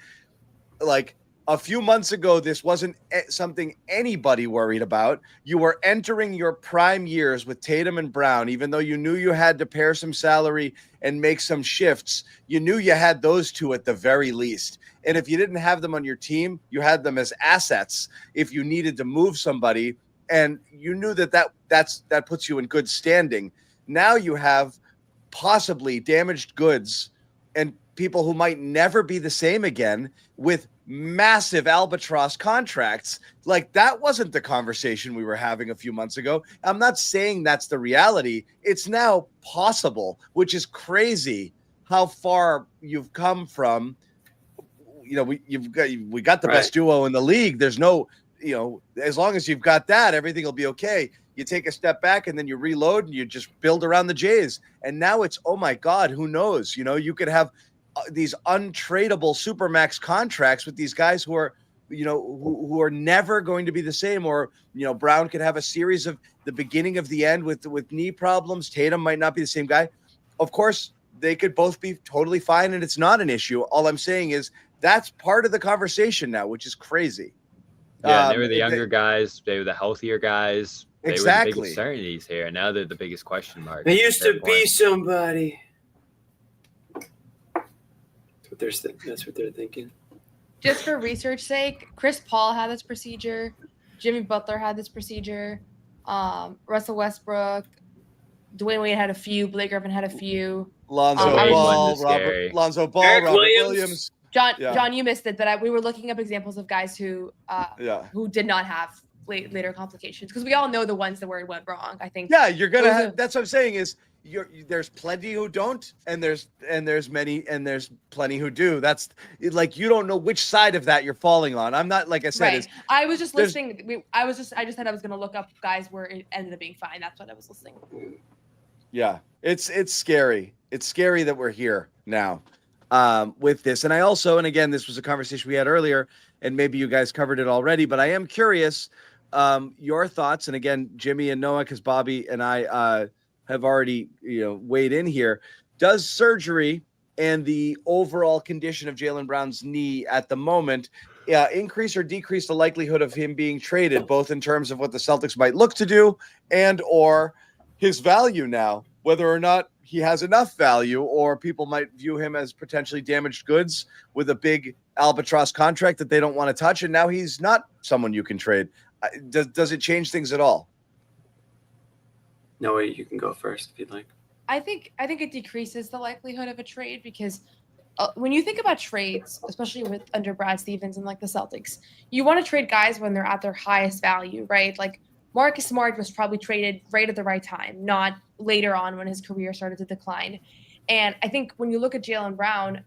like, a few months ago, this wasn't something anybody worried about. You were entering your prime years with Tatum and Brown, even though you knew you had to pare some salary and make some shifts. You knew you had those two at the very least. And if you didn't have them on your team, you had them as assets if you needed to move somebody. And you knew that puts you in good standing. Now you have possibly damaged goods and people who might never be the same again with massive albatross contracts. Like, that wasn't the conversation we were having a few months ago. I'm not saying that's the reality. It's now possible, which is crazy how far you've come from. We got the best duo in the league. There's no, as long as you've got that, everything will be okay. You take a step back and then you reload and you just build around the Jays. And now it's, oh my God, who knows? You could have these untradeable supermax contracts with these guys who are, who are never going to be the same. Or, Brown could have a series of the beginning of the end with knee problems. Tatum might not be the same guy. Of course, they could both be totally fine and it's not an issue. All I'm saying is that's part of the conversation now, which is crazy. Yeah, they were the younger guys. They were the healthier guys. They exactly. were the biggest certainties here. Now they're the biggest question mark. They used to be somebody. That's what they're thinking. Just for research sake, Chris Paul had this procedure. Jimmy Butler had this procedure. Russell Westbrook, Dwayne Wade had a few. Blake Griffin had a few. Lonzo Ball, Robert Williams. John, you missed it, but we were looking up examples of guys who did not have later complications, because we all know the ones that went wrong. I think. Yeah, you're gonna have. That's what I'm saying is there's plenty who don't, and there's plenty who do. That's like, you don't know which side of that you're falling on. I'm not, like I said. Right. I was just listening. I just said I was gonna look up guys where it ended up being fine. That's what I was listening. Yeah, it's scary. It's scary that we're here now. With this. And I also, and again, this was a conversation we had earlier, and maybe you guys covered it already, but I am curious, your thoughts. And again, Jimmy and Noah, because Bobby and I have already, weighed in here. Does surgery and the overall condition of Jaylen Brown's knee at the moment increase or decrease the likelihood of him being traded, both in terms of what the Celtics might look to do and or his value now, whether or not he has enough value, or people might view him as potentially damaged goods with a big albatross contract that they don't want to touch, and now he's not someone you can trade. Does it change things at all? No, you can go first if you'd like. I think it decreases the likelihood of a trade, because when you think about trades, especially under Brad Stevens and like the Celtics, you want to trade guys when they're at their highest value, right? Like Marcus Smart was probably traded right at the right time, not later on when his career started to decline. And I think when you look at Jaylen Brown,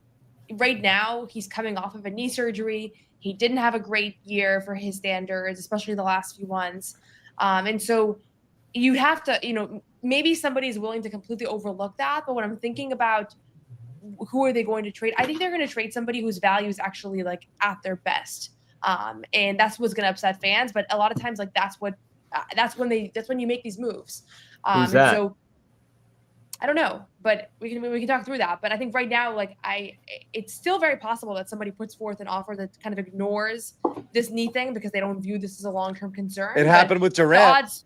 right now he's coming off of a knee surgery. He didn't have a great year for his standards, especially the last few ones. And so you have to, maybe somebody's willing to completely overlook that. But when I'm thinking about who are they going to trade, I think they're going to trade somebody whose value is actually like at their best. And that's what's going to upset fans. But a lot of times, like that's when you make these moves. Who's that? So I don't know, but we can talk through that. But I think right now, it's still very possible that somebody puts forth an offer that kind of ignores this knee thing because they don't view this as a long-term concern. It happened with Durant.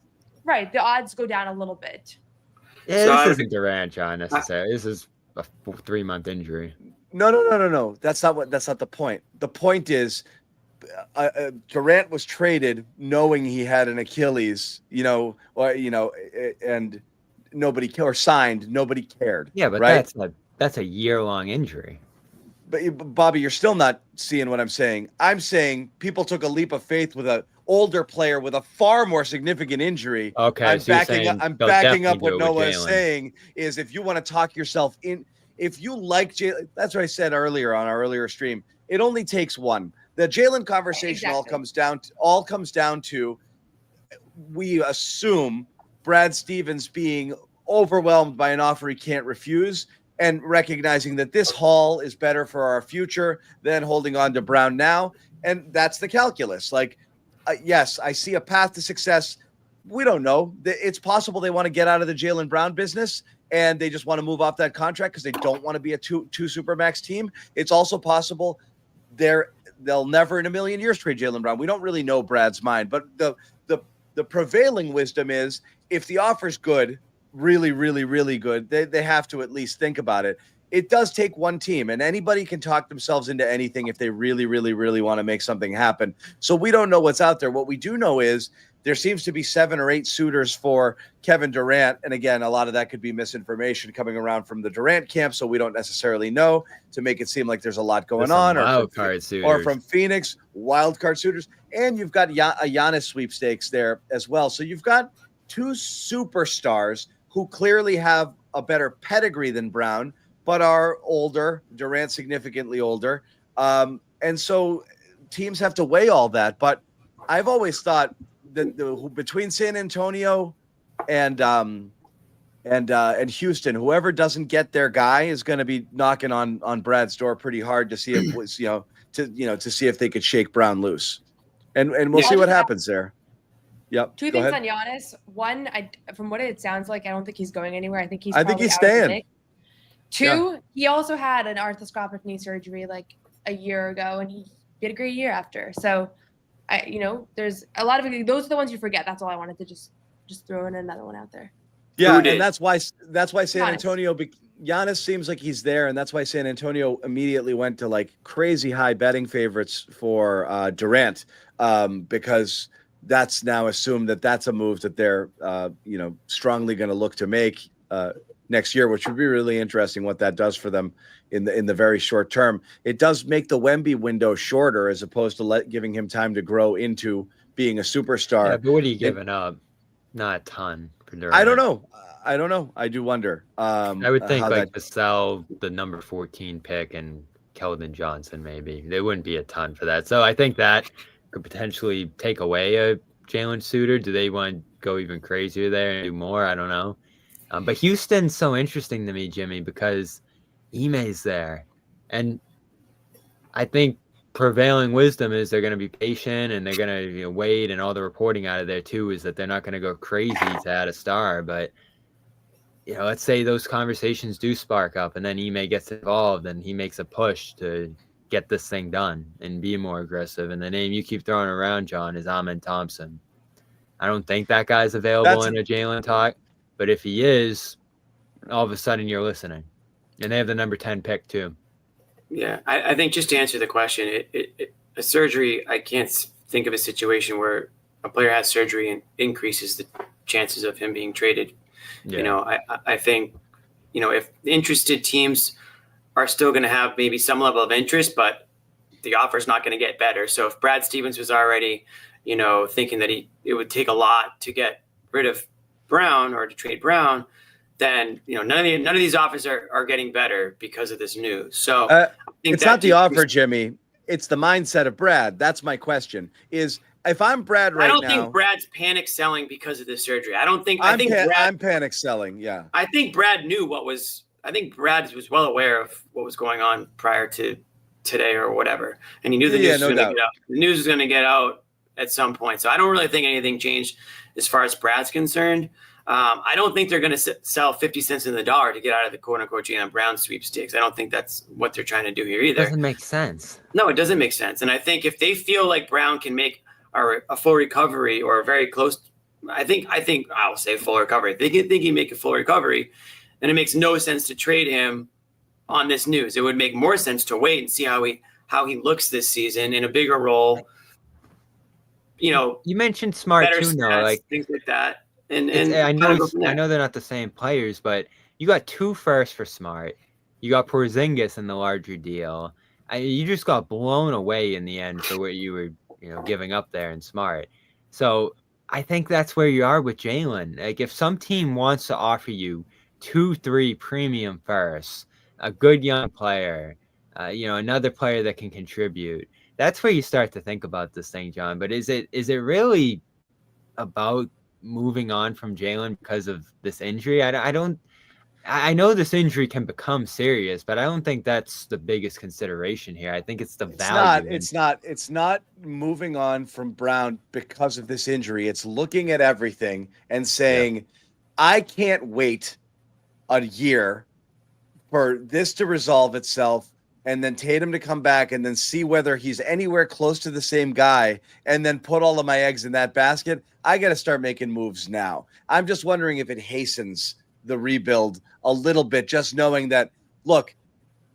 The odds go down a little bit. Yeah, this isn't Durant, John, necessarily. This is a 3-month injury. No. That's not the point. The point is, Durant was traded knowing he had an Achilles, and nobody signed. Nobody cared. Yeah, but right? that's a year-long injury. But Bobby, you're still not seeing what I'm saying. I'm saying people took a leap of faith with an older player with a far more significant injury. Okay, I'm backing up what Noah is saying. Is if you want to talk yourself in, if you like Jaylen, that's what I said earlier on our earlier stream. It only takes one. The Jaylen conversation all comes down to we assume Brad Stevens being overwhelmed by an offer he can't refuse, and recognizing that this haul is better for our future than holding on to Brown now. And that's the calculus. Yes, I see a path to success. We don't know. It's possible they want to get out of the Jaylen Brown business and they just want to move off that contract because they don't want to be a two supermax team. It's also possible they'll never in a million years trade Jaylen Brown. We don't really know Brad's mind, but the prevailing wisdom is if the offer's good, really, really, really good, they have to at least think about it. It does take one team, and anybody can talk themselves into anything if they really, really, really want to make something happen. So we don't know what's out there. What we do know is there seems to be 7 or 8 suitors for Kevin Durant. And again, a lot of that could be misinformation coming around from the Durant camp, so we don't necessarily know, to make it seem like there's a lot going on. Wild card suitors. Or from Phoenix, wild card suitors. And you've got a Giannis sweepstakes there as well. So you've got 2 superstars who clearly have a better pedigree than Brown, but are older, Durant significantly older. And so teams have to weigh all that. But I've always thought that between San Antonio and Houston, whoever doesn't get their guy is going to be knocking on Brad's door pretty hard to see if to see if they could shake Brown loose, and we'll see what happens there. Yep. 2 things on Giannis. One, from what it sounds like, I don't think he's going anywhere. I think he's staying. 2, he also had an arthroscopic knee surgery like a year ago, and he had a great year after. So, there's a lot of those are the ones you forget. That's all I wanted to just throw in another one out there. Yeah, and that's why San Antonio. Giannis seems like he's there, and that's why San Antonio immediately went to like crazy high betting favorites for Durant, because that's now assumed that that's a move that they're strongly going to look to make next year, which would be really interesting what that does for them in the very short term. It does make the Wemby window shorter as opposed to giving him time to grow into being a superstar. Yeah, but what are you giving up? Not a ton for Durant. I don't know. I do wonder. I would think to sell the number 14 pick and Keldon Johnson, maybe. There wouldn't be a ton for that. So I think that could potentially take away a Jalen Suter. Do they want to go even crazier there and do more? I don't know. But Houston's so interesting to me, Jimmy, because Ime's there. And I think prevailing wisdom is they're going to be patient and they're going to wait, and all the reporting out of there, too, is that they're not going to go crazy to add a star. But, let's say those conversations do spark up and then Ime gets involved and he makes a push to get this thing done and be more aggressive. And the name you keep throwing around, John, is Amen Thompson. I don't think that guy's available in a Jalen talk. But if he is, all of a sudden you're listening. And they have the number 10 pick, too. Yeah, I think just to answer the question, a surgery, I can't think of a situation where a player has surgery and increases the chances of him being traded. Yeah. I think, if interested teams are still going to have maybe some level of interest, but the offer is not going to get better. So if Brad Stevens was already, thinking that it would take a lot to get rid of Brown or to trade Brown, then none of these offers are getting better because of this news. So it's not the offer, Jimmy. It's the mindset of Brad. That's my question. Is if I'm Brad right now, I don't think Brad's panic selling because of this surgery. I'm panic selling. Yeah. I think Brad knew I think Brad was well aware of what was going on prior to today or whatever, and he knew the news was going to get out. The news was going to get out at some point. So I don't really think anything changed as far as Brad's concerned. I don't think they're going to sell 50 cents in the dollar to get out of the quote-unquote Jaylen Brown sweepstakes. I don't think that's what they're trying to do here either. It doesn't make sense. No, it doesn't make sense. And I think if they feel like Brown can make a full recovery or very close, I think I'll say full recovery. If they think he can make a full recovery, then it makes no sense to trade him on this news. It would make more sense to wait and see how he looks this season in a bigger role. You mentioned Smart too, stats, like things like that. And I know they're not the same players, but you got 2 firsts for Smart. You got Porzingis in the larger deal. You just got blown away in the end for what you were, giving up there in Smart. So I think that's where you are with Jalen. Like if some team wants to offer you 2-3 premium firsts, a good young player, another player that can contribute, that's where you start to think about this thing, John. But is it really about moving on from Jalen because of this injury? I know this injury can become serious, but I don't think that's the biggest consideration here. I think it's the value. It's not moving on from Brown because of this injury. It's looking at everything and saying, I can't wait a year for this to resolve itself and then Tatum to come back and then see whether he's anywhere close to the same guy and then put all of my eggs in that basket. I got to start making moves now. I'm just wondering if it hastens the rebuild a little bit, just knowing that, look,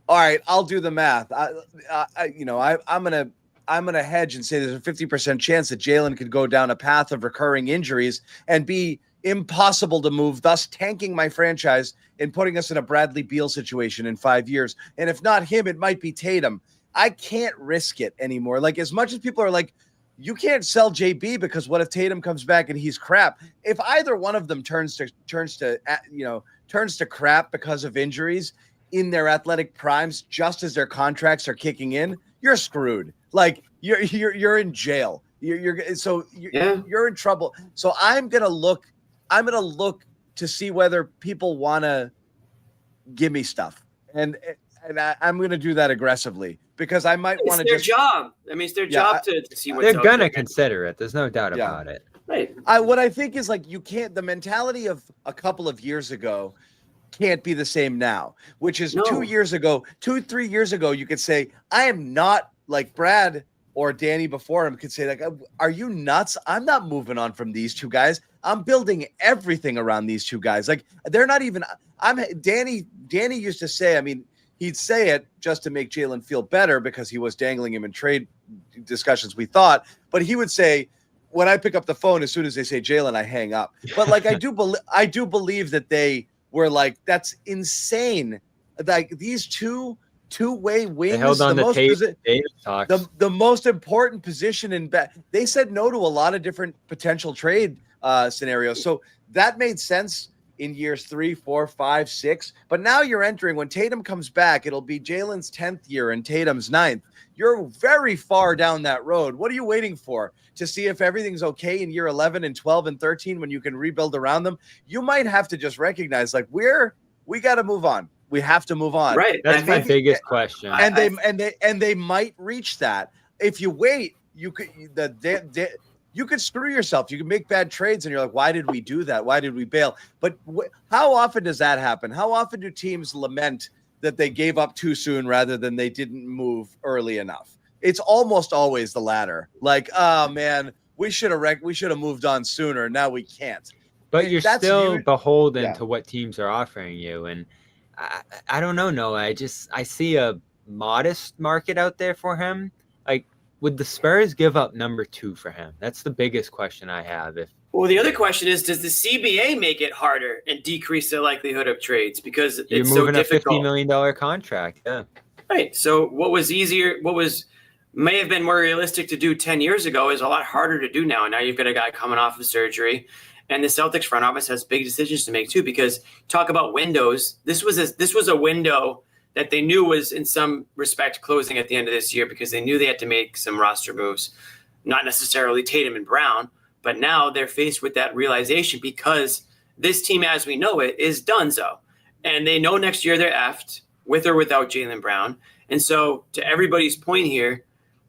all right, I'll do the math. I'm going to gonna hedge and say there's a 50% chance that Jaylen could go down a path of recurring injuries and be impossible to move, thus tanking my franchise and putting us in a Bradley Beal situation in 5 years. And if not him, it might be Tatum. I can't risk it anymore. Like, as much as people are like, you can't sell JB because what if Tatum comes back and he's crap? If either one of them turns to crap because of injuries in their athletic primes, just as their contracts are kicking in, you're screwed. Like, you're in jail. You're in trouble. So I'm gonna look to see whether people want to give me stuff, and I'm going to do that aggressively because I might want to. It's their job. I mean, it's their job to see what's they're going to consider it. There's no doubt about it. Right. What I think is, like, you can't. The mentality of a couple of years ago can't be the same now. Which is 2 years ago, 3 years ago, you could say I am not like Brad or Danny before him could say, like, are you nuts? I'm not moving on from these two guys. I'm building everything around these two guys. Like, they're not even. Danny used to say, I mean, he'd say it just to make Jaylen feel better because he was dangling him in trade discussions, we thought. But he would say, when I pick up the phone, as soon as they say Jaylen, I hang up. But like, I do believe that they were like, that's insane. Like, these two-way wings, they held on the most important position in they said no to a lot of different potential trade scenarios. So that made sense in years 3, 4, 5, 6. But now you're entering, when Tatum comes back, it'll be Jaylen's 10th year and Tatum's 9th. You're very far down that road. What are you waiting for? To see if everything's okay in year 11 and 12 and 13 when you can rebuild around them? You might have to just recognize, like, we got to move on. We have to move on. Right. That's my biggest question. And they might reach that. If you wait, you could screw yourself. You can make bad trades, and you're like, why did we do that? Why did we bail? But how often does that happen? How often do teams lament that they gave up too soon rather than they didn't move early enough? It's almost always the latter. Like, oh man, we should have moved on sooner. Now we can't. But you're still beholden to what teams are offering you. And I don't know, Noah. I see a modest market out there for him. Like, would the Spurs give up number 2 for him? That's the biggest question I have. Well, the other question is, does the CBA make it harder and decrease the likelihood of trades because you're it's moving so difficult? $50 million contract? Yeah. Right. So what was easier, may have been more realistic to do 10 years ago is a lot harder to do now. Now you've got a guy coming off of surgery, and the Celtics front office has big decisions to make too, because talk about windows. This was a window that they knew was in some respect closing at the end of this year because they knew they had to make some roster moves, not necessarily Tatum and Brown, but now they're faced with that realization because this team as we know it is donezo. And they know next year they're effed with or without Jaylen Brown. And so to everybody's point here,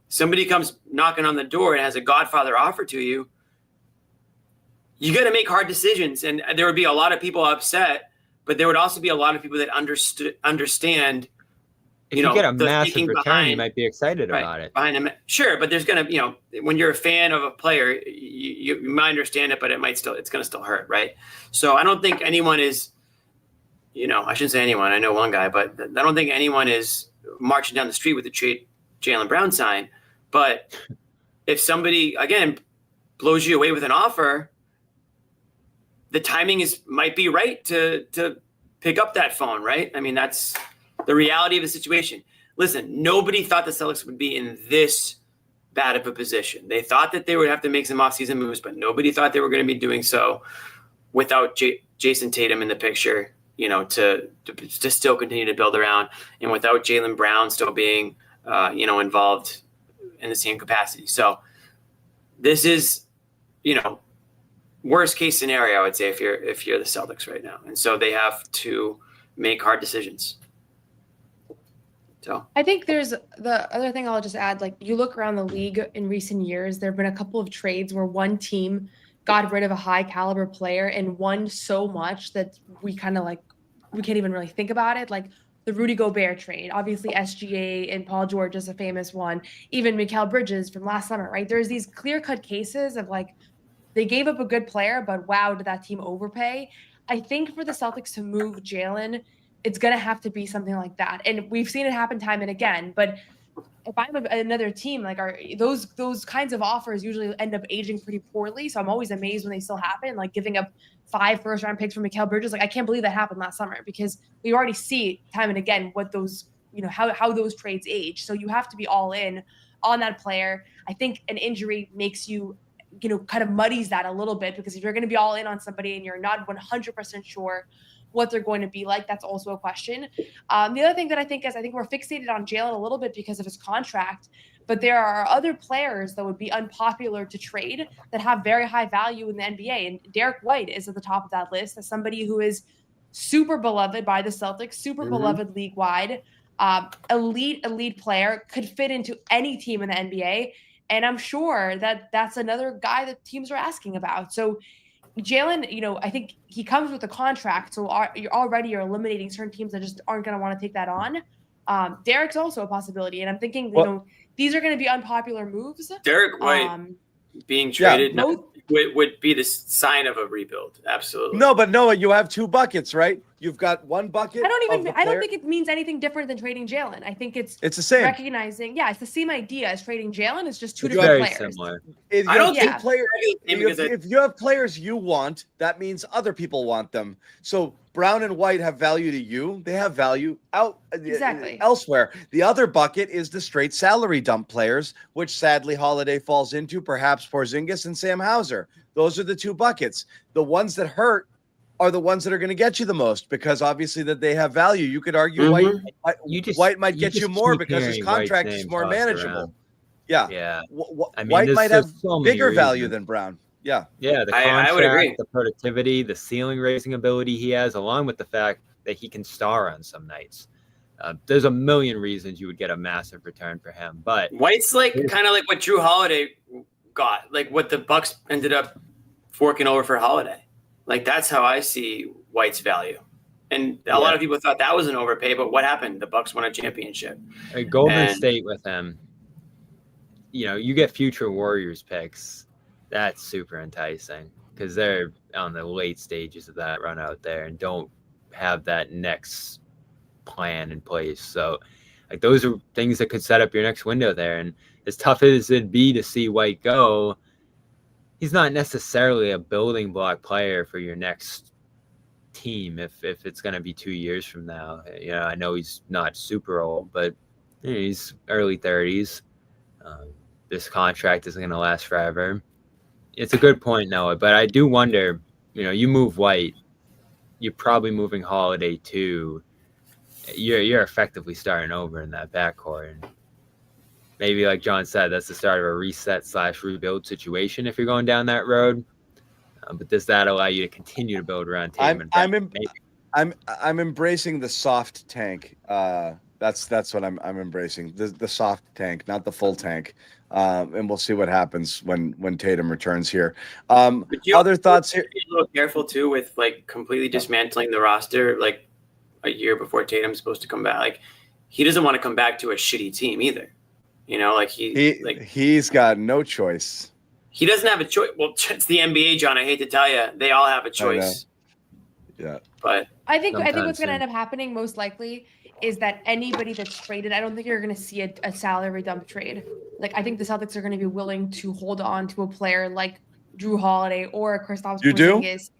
somebody comes knocking on the door and has a Godfather offer to you, you got to make hard decisions. And there would be a lot of people upset, but there would also be a lot of people that understand. If you get a massive return, you might be excited about it. Behind him, sure, but there's gonna, when you're a fan of a player, you might understand it, but it's gonna still hurt, right? So I don't think anyone is, I shouldn't say anyone. I know one guy, but I don't think anyone is marching down the street with the Jaylen Brown sign. But if somebody again blows you away with an offer, the timing might be right to pick up that phone, right? I mean, that's the reality of the situation. Listen, nobody thought the Celtics would be in this bad of a position. They thought that they would have to make some offseason moves, but nobody thought they were going to be doing so without Jason Tatum in the picture, to still continue to build around, and without Jaylen Brown still being, involved in the same capacity. So this is, worst case scenario, I would say, if you're the Celtics right now. And so they have to make hard decisions. So I think there's the other thing I'll just add, like, you look around the league in recent years, there have been a couple of trades where one team got rid of a high caliber player and won so much that we kind of we can't even really think about it. Like the Rudy Gobert trade, obviously SGA and Paul George is a famous one. Even Mikal Bridges from last summer, right? There's these clear cut cases of like, they gave up a good player, but wow, did that team overpay? I think for the Celtics to move Jaylen, it's going to have to be something like that. And we've seen it happen time and again, but if I'm another team, like are those kinds of offers usually end up aging pretty poorly. So I'm always amazed when they still happen, like giving up 5 first-round picks for Mikal Bridges. Like I can't believe that happened last summer because we already see time and again what those, how those trades age. So you have to be all in on that player. I think an injury makes you, kind of muddies that a little bit, because if you're going to be all in on somebody and you're not 100% sure what they're going to be like, that's also a question. The other thing that I think we're fixated on Jaylen a little bit because of his contract, but there are other players that would be unpopular to trade that have very high value in the NBA. And Derek White is at the top of that list as somebody who is super beloved by the Celtics, super beloved league-wide, elite player, could fit into any team in the NBA. And I'm sure that that's another guy that teams are asking about. So Jaylen, I think he comes with a contract, so you're eliminating certain teams that just aren't going to want to take that on. Derek's also a possibility, and I'm thinking, these are going to be unpopular moves. Derek White being traded would be the sign of a rebuild. Absolutely. No, but Noah, you have 2 buckets, right? You've got 1 bucket. I don't think it means anything different than trading Jaylen. I think it's the same. Recognizing, it's the same idea as trading Jaylen. It's just 2 different players. Similar. If you have players you want, that means other people want them. So Brown and White have value to you. They have value elsewhere. The other bucket is the straight salary dump players, which sadly Holiday falls into, perhaps Porzingis and Sam Hauser. Those are the 2 buckets. The ones that hurt are the ones that are going to get you the most, because obviously that they have value. You could argue White might get you more because his contract is more manageable. Yeah. White might have bigger value than Brown. Yeah. Yeah. The contract, I would agree. The productivity, the ceiling raising ability he has, along with the fact that he can star on some nights. There's a million reasons you would get a massive return for him, but White's kind of like what Drew Holiday got, like what the Bucks ended up forking over for Holiday. Like that's how I see White's value. And a lot of people thought that was an overpay, but what happened? The Bucks won a championship. Golden State with him, you get future Warriors picks. That's super enticing because they're on the late stages of that run out there and don't have that next plan in place. So those are things that could set up your next window there. And as tough as it'd be to see White go, he's not necessarily a building block player for your next team if it's going to be 2 years from now. I know he's not super old, but he's early 30s. This contract isn't going to last forever. It's a good point, Noah, but I do wonder, you move White, you're probably moving Holiday too. You're effectively starting over in that backcourt. And maybe, like John said, that's the start of a reset/rebuild situation if you're going down that road. But does that allow you to continue to build around Tatum? I'm embracing the soft tank. That's what I'm embracing. The soft tank, not the full tank. And we'll see what happens when Tatum returns here. Other thoughts here? Be a little careful too with completely dismantling the roster a year before Tatum's supposed to come back. He doesn't want to come back to a shitty team either. He's got no choice. He doesn't have a choice. Well, it's the NBA, John. I hate to tell you, they all have a choice. Yeah, but I think what's going to end up happening most likely is that anybody that's traded, I don't think you're going to see a salary dump trade. I think the Celtics are going to be willing to hold on to a player like Drew Holiday or Kristaps Porzingis.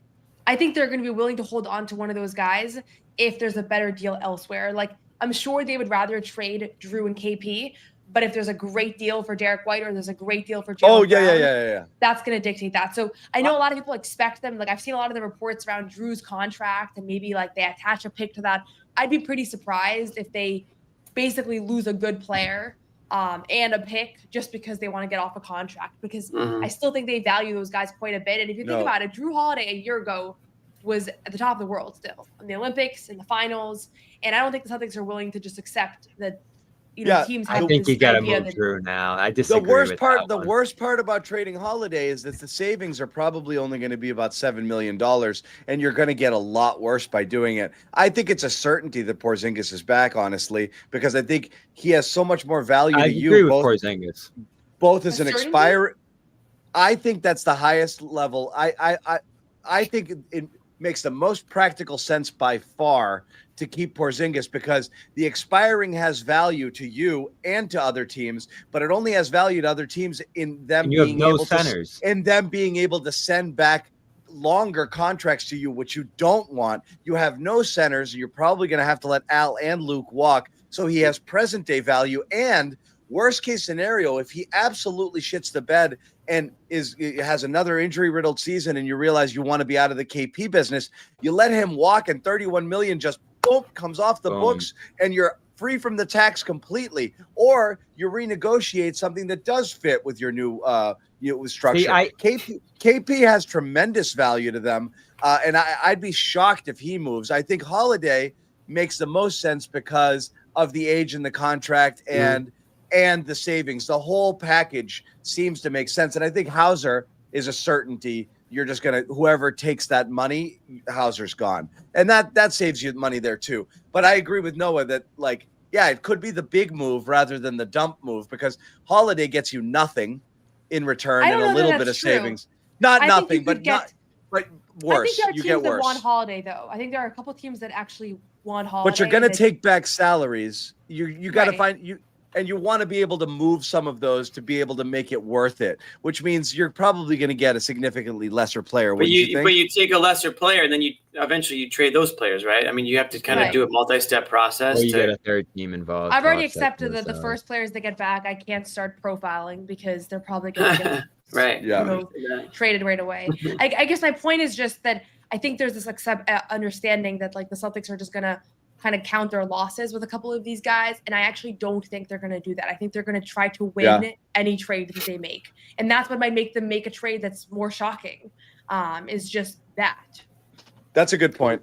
I think they're going to be willing to hold on to one of those guys if there's a better deal elsewhere. I'm sure they would rather trade Drew and KP, but if there's a great deal for Derek White or there's a great deal for Jaylen Brown, that's going to dictate that. So I know a lot of people expect them. I've seen a lot of the reports around Drew's contract and maybe they attach a pick to that. I'd be pretty surprised if they basically lose a good player and a pick just because they want to get off a contract, because I still think they value those guys quite a bit. And if you think about it, Drew Holiday a year ago was at the top of the world still in the Olympics, in the finals. And I don't think the Celtics are willing to just accept that teams have I think you got to move Drew now. I disagree the worst part about trading Holiday is that the savings are probably only going to be about $7 million, and you're going to get a lot worse by doing it. I think it's a certainty that Porzingis is back, honestly, because I think he has so much more value to you. I agree with Porzingis. Both as an expirer. I think that's the highest level. I think makes the most practical sense by far to keep Porzingis, because the expiring has value to you and to other teams, but it only has value to other teams in them And you have being no able centers. to send back longer contracts to you, which you don't want. You have no centers. You're probably going to have to let Al and Luke walk. So he has present day value. And worst case scenario, if he absolutely shits the bed and has another injury riddled season, and you realize you want to be out of the KP business, you let him walk, and 31 million just boom comes off the books, and you're free from the tax completely. Or you renegotiate something that does fit with your new structure. See, KP has tremendous value to them, and I'd be shocked if he moves. I think Holiday makes the most sense because of the age in the contract and the savings. The whole package seems to make sense. And I think Hauser is a certainty. You're just going to, whoever takes that money, Hauser's gone. And that saves you money there too. But I agree with Noah that, like, yeah, it could be the big move rather than the dump move, because Holiday gets you nothing in return and a little bit of savings. Not nothing, but worse. I think there are you teams get that worse. want Holiday, though. I think there are a couple of teams that actually want Holiday. But you're going to take back salaries. You got to find you. And you want to be able to move some of those to be able to make it worth it, which means you're probably going to get a significantly lesser player. But you take a lesser player, and then you eventually trade those players, right? I mean, you have to kind of do a multi-step process. Or you get a third team involved. I've already accepted that the first players they get back, I can't start profiling because they're probably going to get traded right away. I guess my point is just that I think there's this understanding that, like, the Celtics are just going to kind of count their losses with a couple of these guys, and I actually don't think they're going to do that. I think they're going to try to win any trade that they make, and that's what might make them make a trade that's more shocking. Is just that. That's a good point.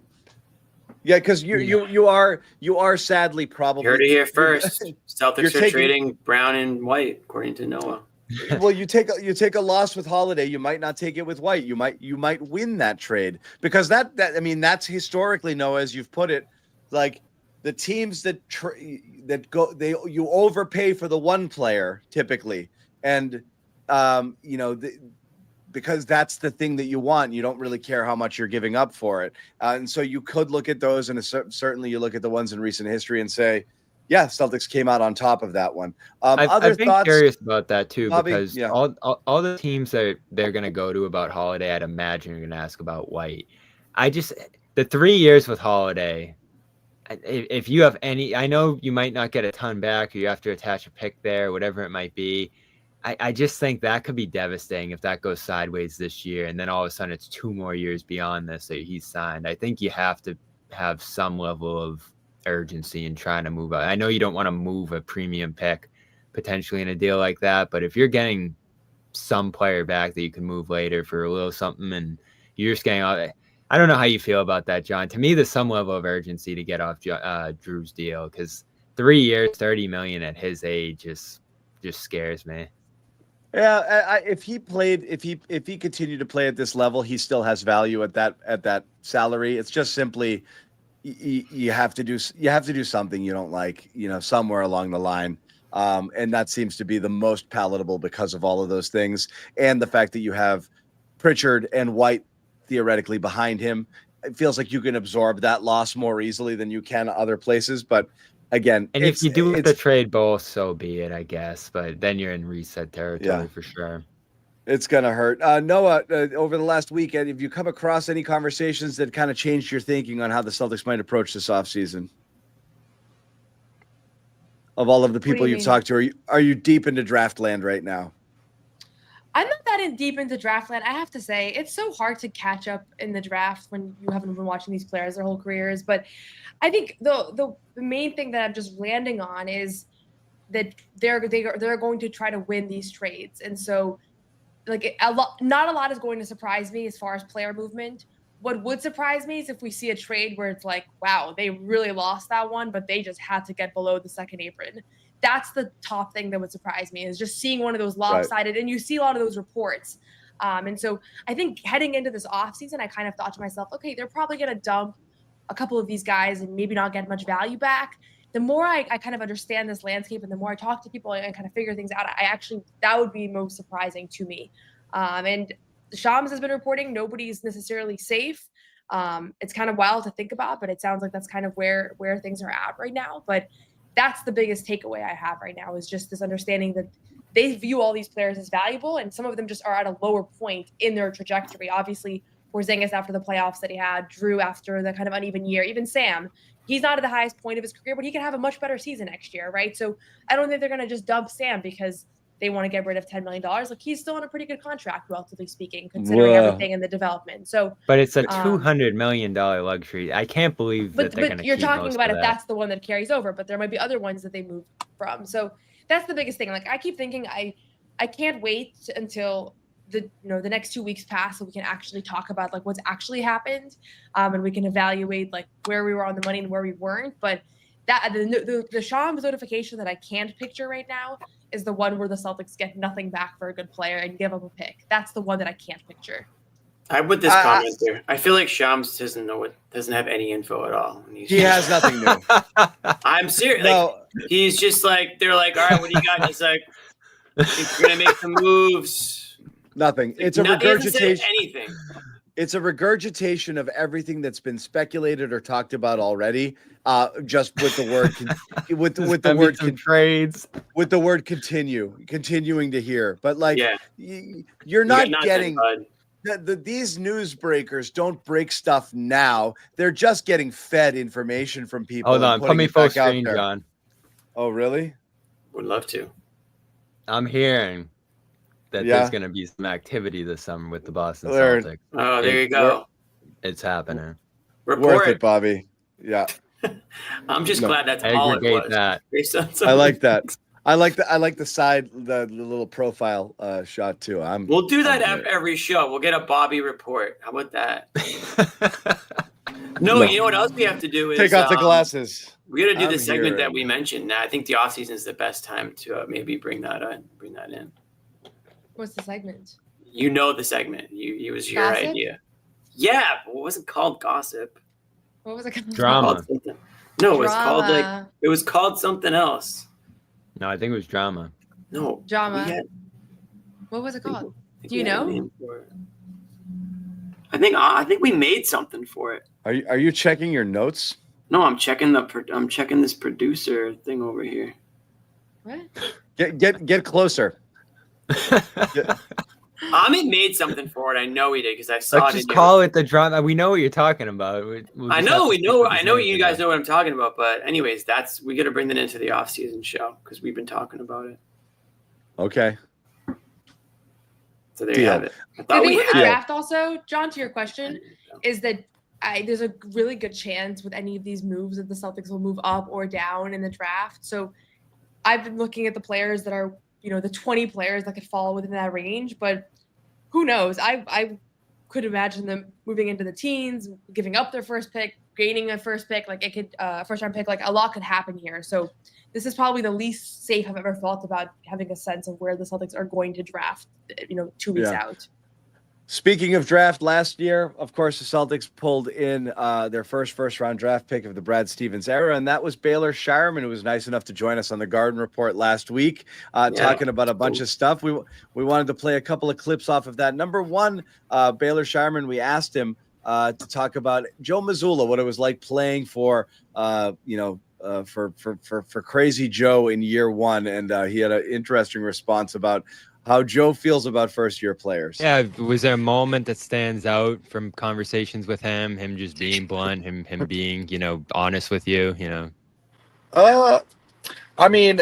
Yeah, because you are sadly probably. You heard it here first. Celtics are trading Brown and White, according to Noah. Well, you take a loss with Holiday. You might not take it with White. You might win that trade, because that's historically, Noah, as you've put it. Like, the teams that you overpay for the one player typically, and because that's the thing that you want. You don't really care how much you're giving up for it, and so you could look at those, and certainly you look at the ones in recent history and say, yeah, Celtics came out on top of that one. I've been curious about that too, Bobby, because all the teams that they're going to go to about Holiday, I'd imagine you're going to ask about White. The 3 years with Holiday. If you have any, I know you might not get a ton back, or you have to attach a pick there, whatever it might be. I just think that could be devastating if that goes sideways this year, and then all of a sudden it's 2 more years beyond this that he's signed. I think you have to have some level of urgency in trying to move out. I know you don't want to move a premium pick potentially in a deal like that, but if you're getting some player back that you can move later for a little something, and you're just getting all that. I don't know how you feel about that, John. To me, there's some level of urgency to get off Drew's deal, because 3 years, $30 million at his age just scares me. Yeah, if he continued to play at this level, he still has value at that salary. It's just simply you have to do something you don't like, somewhere along the line, and that seems to be the most palatable because of all of those things, and the fact that you have Pritchard and White theoretically behind him. It feels like you can absorb that loss more easily than you can other places. But again, and if you do the trade both, so be it, I guess. But then you're in reset territory for sure. It's gonna hurt. Noah, over the last weekend, have you come across any conversations that kind of changed your thinking on how the Celtics might approach this offseason? Of all of the people you've talked to, are you deep into draft land right now? I'm not that deep into draft land. I have to say, it's so hard to catch up in the draft when you haven't been watching these players their whole careers. But I think the main thing that I'm just landing on is that they're going to try to win these trades. And so, like, not a lot is going to surprise me as far as player movement. What would surprise me is if we see a trade where it's like, wow, they really lost that one, but they just had to get below the second apron. That's the top thing that would surprise me, is just seeing one of those lopsided, and you see a lot of those reports. And so I think heading into this offseason, I kind of thought to myself, okay, they're probably going to dump a couple of these guys and maybe not get much value back. The more I kind of understand this landscape, and the more I talk to people and kind of figure things out, that would be most surprising to me. And Shams has been reporting nobody's necessarily safe. It's kind of wild to think about, but it sounds like that's kind of where things are at right now. But that's the biggest takeaway I have right now is just this understanding that they view all these players as valuable, and some of them just are at a lower point in their trajectory. Obviously, Porzingis after the playoffs that he had, Drew after the kind of uneven year, even Sam, he's not at the highest point of his career, but he can have a much better season next year, right? So I don't think they're going to just dump Sam because they want to get rid of $10 million. Like, he's still on a pretty good contract, relatively speaking, considering everything in the development. So, but it's a $200 million luxury. I can't believe that they're going to. But you're talking about if that's the one that carries over, but there might be other ones that they move from. So that's the biggest thing. Like, I keep thinking I can't wait until the next 2 weeks pass so we can actually talk about like what's actually happened, and we can evaluate like where we were on the money and where we weren't. But that the Shams notification that I can't picture right now is the one where the Celtics get nothing back for a good player and give up a pick. That's the one that I can't picture. I put this comment there. I feel like Shams doesn't have any info at all. He has nothing new. I'm serious. No. Like, he's just like, they're like, all right, what do you got? And he's like, you're gonna make some moves. Nothing. It's a regurgitation. Anything. It's a regurgitation of everything that's been speculated or talked about already. Just with the word trades, with the word continuing to hear. But like, you're not getting these newsbreakers don't break stuff now. They're just getting fed information from people. Hold on, put me full screen, John. Oh, really? Would love to. I'm hearing that there's going to be some activity this summer with the Boston Celtics. Oh, there you go. It's happening. Worth it, Bobby. Yeah. I'm just glad that's all it was. That. I like that. I like the side, the little profile shot too. We'll do that every show. We'll get a Bobby report. How about that? No, you know what else we have to do is take off the glasses. We got to do the segment that we mentioned. I think the off season is the best time to maybe bring that in. What's the segment? You know the segment. It was your Gossip? idea. Yeah, but it wasn't called gossip. What was it called? Drama. No, it was called something else. No, I think it was drama. No. Drama. What was it called? Do you know? I think we made something for it. Are you checking your notes? No, I'm checking this producer thing over here. What? Get closer. Amit made something for it. I know he did because I saw Let's just call it the drama. We know what you're talking about. I know you guys know what I'm talking about. But anyways, we got to bring that into the off-season show because we've been talking about it. Okay. So there you have it. I think with the draft also, John, to your question, is that there's a really good chance with any of these moves that the Celtics will move up or down in the draft. So I've been looking at the players that are, the 20 players that could fall within that range, but who knows? I could imagine them moving into the teens, giving up their first pick, gaining a first pick. Like it could, first round pick, like a lot could happen here. So this is probably the least safe I've ever felt about having a sense of where the Celtics are going to draft, 2 weeks out. Speaking of draft, last year, of course, the Celtics pulled in their first-round draft pick of the Brad Stevens era, and that was Baylor Scheierman, who was nice enough to join us on the Garden Report last week, talking about a bunch of stuff. We wanted to play a couple of clips off of that. Number one, Baylor Scheierman, we asked him to talk about Joe Mazzulla, what it was like playing for Crazy Joe in year one, and he had an interesting response about how Joe feels about first-year players. Yeah, was there a moment that stands out from conversations with him just being blunt, him being, honest with you, I mean,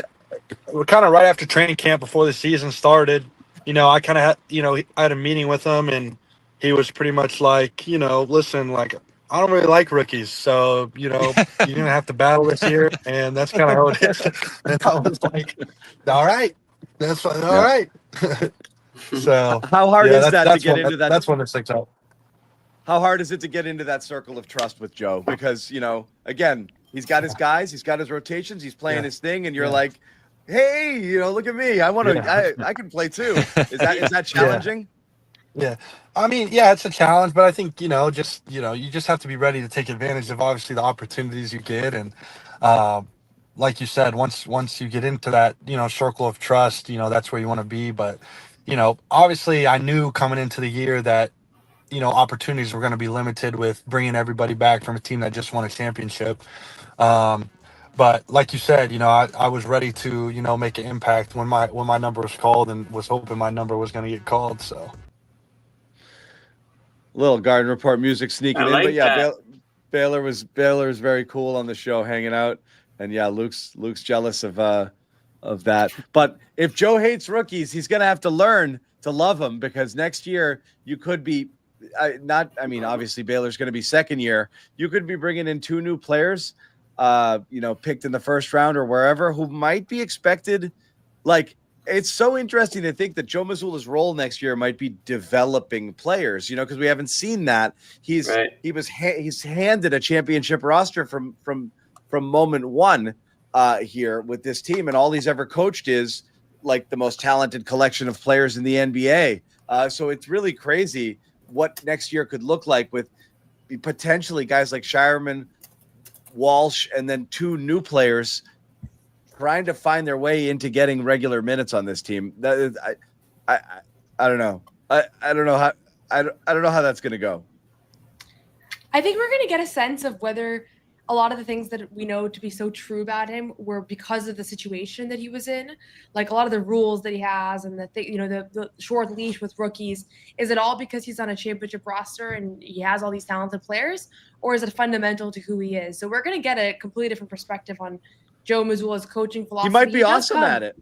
we're kind of right after training camp before the season started. I kind of had, I had a meeting with him, and he was pretty much like, listen, like, I don't really like rookies, so, you're going to have to battle this year, and that's kind of how it is. And I was like, all right. That's fine. All right. So how hard is that to get into that? That's when it sticks out. How hard is it to get into that circle of trust with Joe? Because, again, he's got his guys, he's got his rotations, he's playing his thing, and you're like, hey, look at me. I can play too. Is that challenging? Yeah. I mean, yeah, it's a challenge, but I think, you just have to be ready to take advantage of obviously the opportunities you get. And, like you said, once you get into that, circle of trust, that's where you want to be. But, obviously I knew coming into the year that, opportunities were going to be limited with bringing everybody back from a team that just won a championship. But like you said, I was ready to, make an impact when my number was called, and was hoping my number was going to get called. So Little Garden Report music sneaking I in, like but yeah, that. Baylor was very cool on the show, hanging out, and yeah, Luke's jealous of that. But if Joe hates rookies, he's gonna have to learn to love them, because next year you could be obviously Baylor's going to be second year. You could be bringing in 2 new players, picked in the first round or wherever, who might be expected. Like, it's so interesting to think that Joe Mazzulla's role next year might be developing players, because we haven't seen that. He's handed a championship roster from moment one here with this team, and all he's ever coached is like the most talented collection of players in the NBA. So it's really crazy what next year could look like with potentially guys like Scheierman, Walsh, and then 2 new players trying to find their way into getting regular minutes on this team. I don't know. I don't know how that's going to go. I think we're going to get a sense of whether a lot of the things that we know to be so true about him were because of the situation that he was in, like a lot of the rules that he has and the short leash with rookies. Is it all because he's on a championship roster and he has all these talented players, or is it fundamental to who he is? So we're going to get a completely different perspective on Joe Mazzulla's coaching philosophy. He might be awesome at it.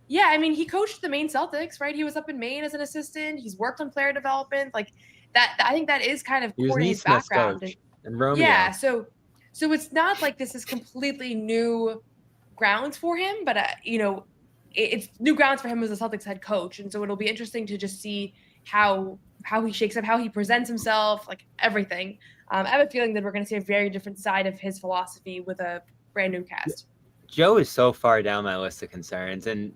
Yeah, I mean, he coached the Maine Celtics, right? He was up in Maine as an assistant. He's worked on player development, like that. I think that is kind of Courtney's background. And Romeo. Yeah, so it's not like this is completely new grounds for him, but it's new grounds for him as a Celtics head coach, and so it'll be interesting to just see how he shakes up, how he presents himself, like everything. I have a feeling that we're going to see a very different side of his philosophy with a brand new cast. Joe is so far down my list of concerns, and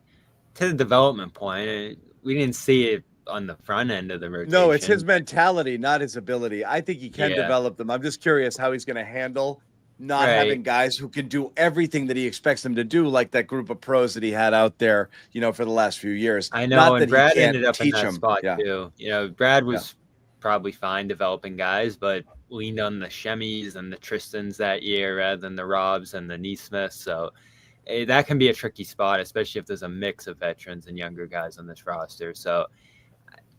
to the development point, we didn't see it on the front end of the rotation. No, it's his mentality, not his ability. I think he can develop them. I'm just curious how he's going to handle not having guys who can do everything that he expects them to do, like that group of pros that he had out there, for the last few years. I know, not and that Brad he can't ended up in teach that him. spot too. Brad was probably fine developing guys, but leaned on the Shemis and the Tristans that year rather than the Robs and the Neesmiths. So that can be a tricky spot, especially if there's a mix of veterans and younger guys on this roster. So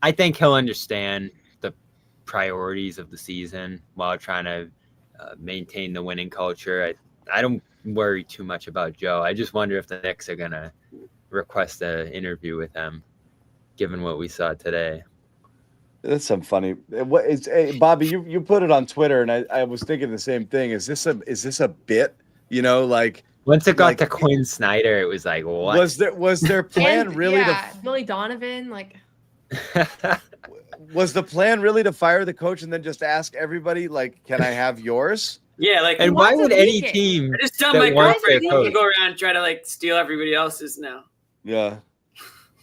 I think he'll understand the priorities of the season while trying to maintain the winning culture. I don't worry too much about Joe. I just wonder if the Knicks are going to request an interview with him, given what we saw today. That's some funny. Hey, Bobby, you put it on Twitter, and I was thinking the same thing. Is this a bit? Once it got to Quinn Snyder, it was like, what? Was their plan really Billy Donovan, was the plan really to fire the coach and then just ask everybody, like, can I have yours? Yeah, and why would any team? I just tell my girlfriend to go around and try to steal everybody else's now. Yeah.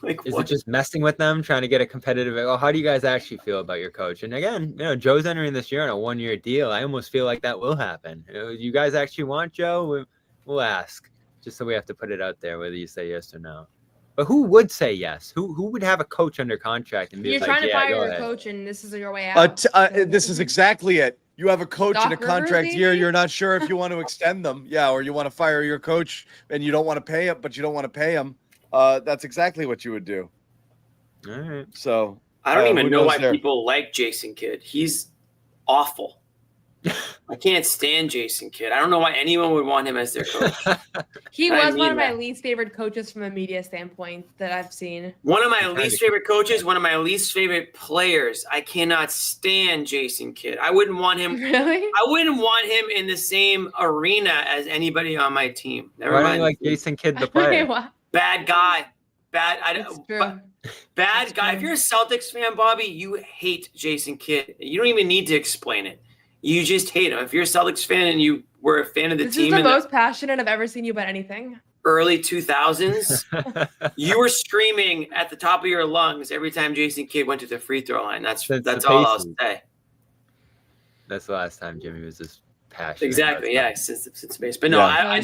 Is it just messing with them, trying to get a competitive? Well, how do you guys actually feel about your coach? And again, Joe's entering this year on a 1-year deal. I almost feel like that will happen. You guys actually want Joe? We'll ask, just so we have to put it out there whether you say yes or no. But who would say yes? Who would have a coach under contract and be You're like, trying to fire your ahead. coach, and this is your way out? This is exactly it. You have a coach in a contract year. Maybe? You're not sure if you want to extend them. Yeah, or you want to fire your coach and you don't want to pay him, but you don't want to pay him. That's exactly what you would do. All right. So I don't even know why people like Jason Kidd. He's awful. I can't stand Jason Kidd. I don't know why anyone would want him as their coach. He was one of my least favorite coaches from a media standpoint that I've seen. One of my least favorite coaches, one of my least favorite players. I cannot stand Jason Kidd. I wouldn't want him. Really? I wouldn't want him in the same arena as anybody on my team. Why don't you like Jason Kidd the player? Bad guy. Bad guy. True. If you're a Celtics fan, Bobby, you hate Jason Kidd. You don't even need to explain it. You just hate him. If you're a Celtics fan and you were a fan of the team, this is the most passionate I've ever seen you about anything. Early 2000s, you were screaming at the top of your lungs every time Jason Kidd went to the free throw line. That's all I'll say. That's the last time Jimmy was this passionate. Exactly. Yeah, since base. But no,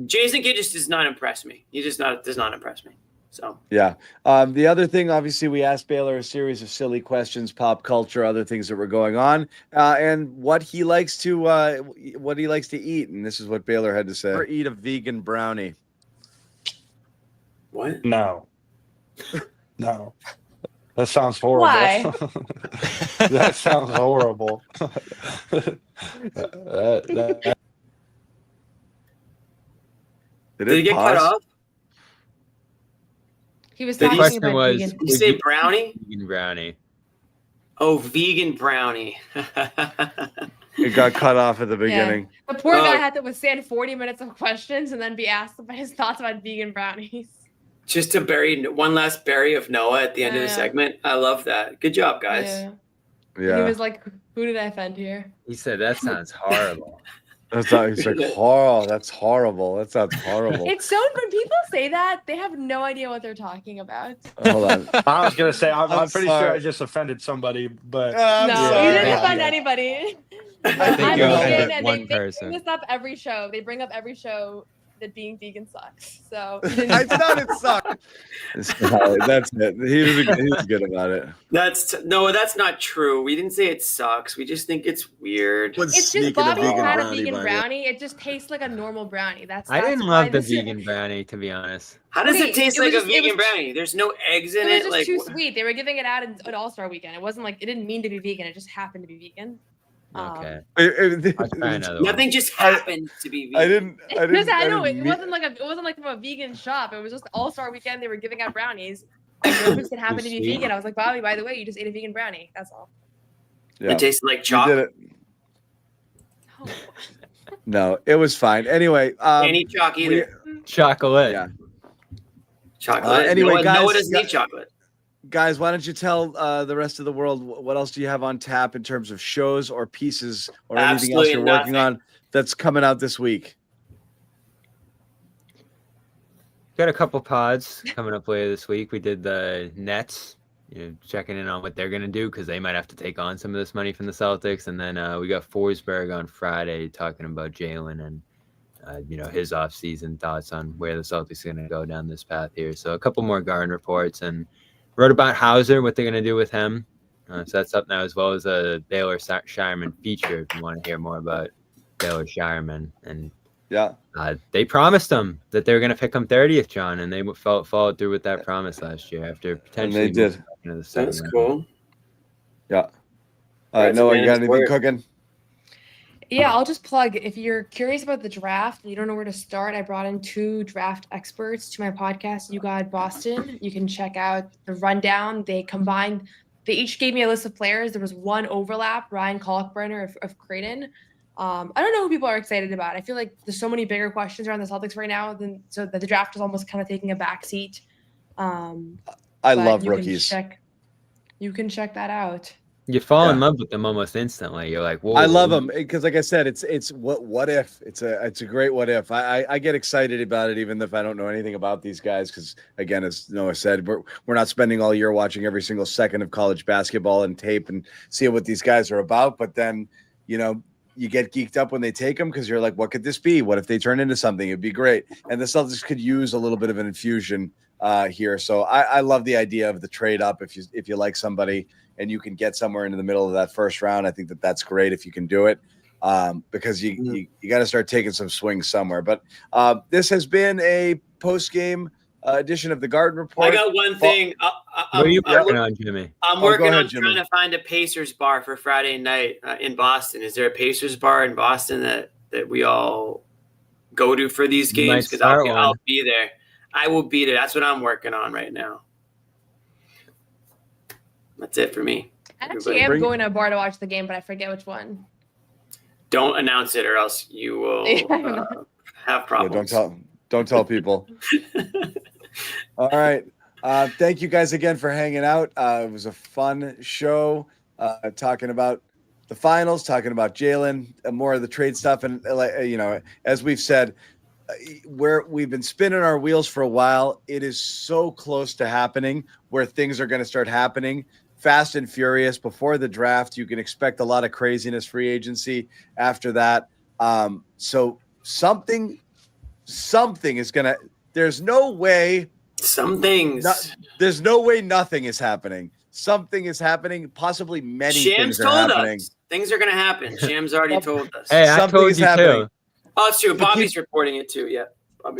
Jason Kidd just does not impress me. He just does not impress me. So Yeah. The other thing, obviously, we asked Baylor a series of silly questions, pop culture, other things that were going on, and what he likes to eat. And this is what Baylor had to say: or eat a vegan brownie. what? No. No. That sounds horrible. Why? That sounds horrible. Did he get cut off? He was The talking question about was- vegan. Did you say brownie? Vegan brownie. Oh, vegan brownie. It got cut off at the beginning. The poor guy Oh. had to withstand 40 minutes of questions and then be asked about his thoughts about vegan brownies. Just to bury one last bury of Noah at the end of the Yeah. segment. I love that. Good job, guys. Yeah. Yeah. And he was like, "Who did I offend here?" He said that sounds horrible. That's not, he's like, oh, that's horrible. That sounds horrible. It's so when people say that, they have no idea what they're talking about. Hold on. I was gonna say I'm I'm pretty sure sorry. I just offended somebody, but I'm No, sorry. you didn't Yeah. offend anybody. I think I'm you vegan, offended and one they person. bring this up every show. They bring up every show that being vegan sucks. So you I didn't- thought it sucked. That's it. He was good about it. That's not true. We didn't say it sucks. We just think it's weird. it's just Bobby had a vegan brownie. It just tastes like a normal brownie. I didn't why love the this- vegan brownie, to be honest. How does Okay, it taste it was like just- a it vegan was- brownie? There's no eggs in It was it. just Like too sweet. They were giving it out an All-Star weekend. It wasn't like it didn't mean to be vegan. It just happened to be vegan. Okay. It- I'll try another one. nothing just happened to be vegan. I didn't. I know it mean- wasn't like it wasn't like from a vegan shop. It was just All-Star weekend. They were giving out brownies. And it happened to be sweet. vegan. I was like, Bobby, by the way, you just ate a vegan brownie. That's all. Yeah. It tasted like You did chocolate. it. Oh. No, it was fine. Anyway, Can't eat chalk either. Chocolate. Yeah. Chocolate. Anyway, Noah guys, doesn't eat chocolate. guys, why don't you tell the rest of the world what else do you have on tap in terms of shows or pieces or anything else Absolutely you're working nothing. on that's coming out this week? Got a couple pods coming up later this week. We did the Nets, checking in on what they're going to do because they might have to take on some of this money from the Celtics. And then we got Forsberg on Friday talking about Jaylen and, his offseason thoughts on where the Celtics are going to go down this path here. So a couple more Garden reports and wrote about Hauser, what they're going to do with him. So that's up now, as well as a Baylor Scheierman feature if you want to hear more about Baylor Scheierman. And Yeah. they promised him that they were going to pick him 30th, John, and they followed through with that promise last year after potentially did. moving back into the second That's round. cool. Yeah. All right, That's Noah, a you got man's anything word. cooking? Yeah, I'll just plug. If you're curious about the draft and you don't know where to start, I brought in 2 draft experts to my podcast, You Got Boston. You can check out the rundown. They each gave me a list of players. There was one overlap, Ryan Kalkbrenner of Creighton. I don't know who people are excited about. I feel like there's so many bigger questions around the Celtics right now, so that the draft is almost kind of taking a backseat. I But love you can rookies. You can check that out. You fall in Yeah. love with them almost instantly. You're like, whoa. I love them because, like I said, it's what if? It's a great what if. I get excited about it even if I don't know anything about these guys because, again, as Noah said, we're not spending all year watching every single second of college basketball and tape and seeing what these guys are about. But then, you get geeked up when they take them because you're like, what could this be? What if they turn into something? It'd be great. And the Celtics could use a little bit of an infusion here. So I love the idea of the trade up if you like somebody and you can get somewhere into the middle of that first round. I think that's great if you can do it because you got to start taking some swings somewhere. But this has been a post-game edition of the Garden Report. I got one thing. What are you working on, Jimmy? I'm go working ahead, on Jimmy. trying to find a Pacers bar for Friday night in Boston. Is there a Pacers bar in Boston that we all go to for these You might games? Because start I'll one. be there. I will be there. That's what I'm working on right now. That's it for me. I actually am Bring- going to a bar to watch the game, but I forget which one. Don't announce it, or else you will have Yeah, problems. don't tell people. All right. Thank you guys again for hanging out. It was a fun show talking about the finals, talking about Jaylen, more of the trade stuff. And, as we've said, we've been spinning our wheels for a while. It is so close to happening where things are going to start happening fast and furious before the draft. You can expect a lot of craziness, free agency after that. So something is going to, there's no way Some things. There's no way nothing is happening. Something is happening. Possibly many Shams things are told happening. us things are going to happen. Shams already told us. Hey, I Something told is you happening. too. Oh, it's true. Bobby's reporting it too. Yeah.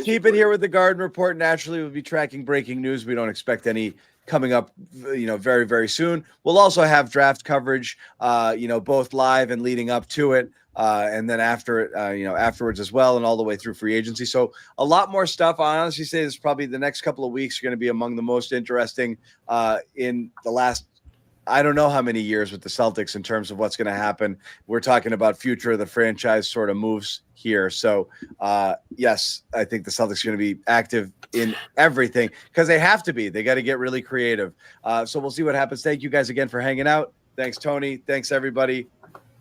Keep it here with the Garden Report. Naturally, we'll be tracking breaking news. We don't expect any coming up, very, very soon. We'll also have draft coverage, both live and leading up to it. And then after it, afterwards as well, and all the way through free agency. So a lot more stuff. I honestly say this probably the next couple of weeks are going to be among the most interesting in the last, I don't know how many years with the Celtics in terms of what's going to happen. We're talking about future of the franchise sort of moves here. So yes, I think the Celtics are going to be active in everything because they have to be. They got to get really creative. So we'll see what happens. Thank you guys again for hanging out. Thanks, Tony. Thanks, everybody.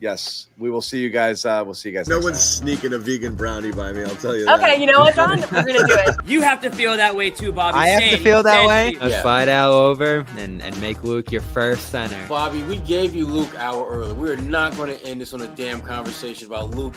Yes, we will see you guys. We'll see you guys. No next one's time. sneaking a vegan brownie by me. I'll tell you that. Okay, you know what, John? We're gonna do it. You have to feel that way too, Bobby. I have to feel that way. Let's Yeah. slide Al over and make Luke your first center. Bobby, we gave you Luke hour early. We're not going to end this on a damn conversation about Luke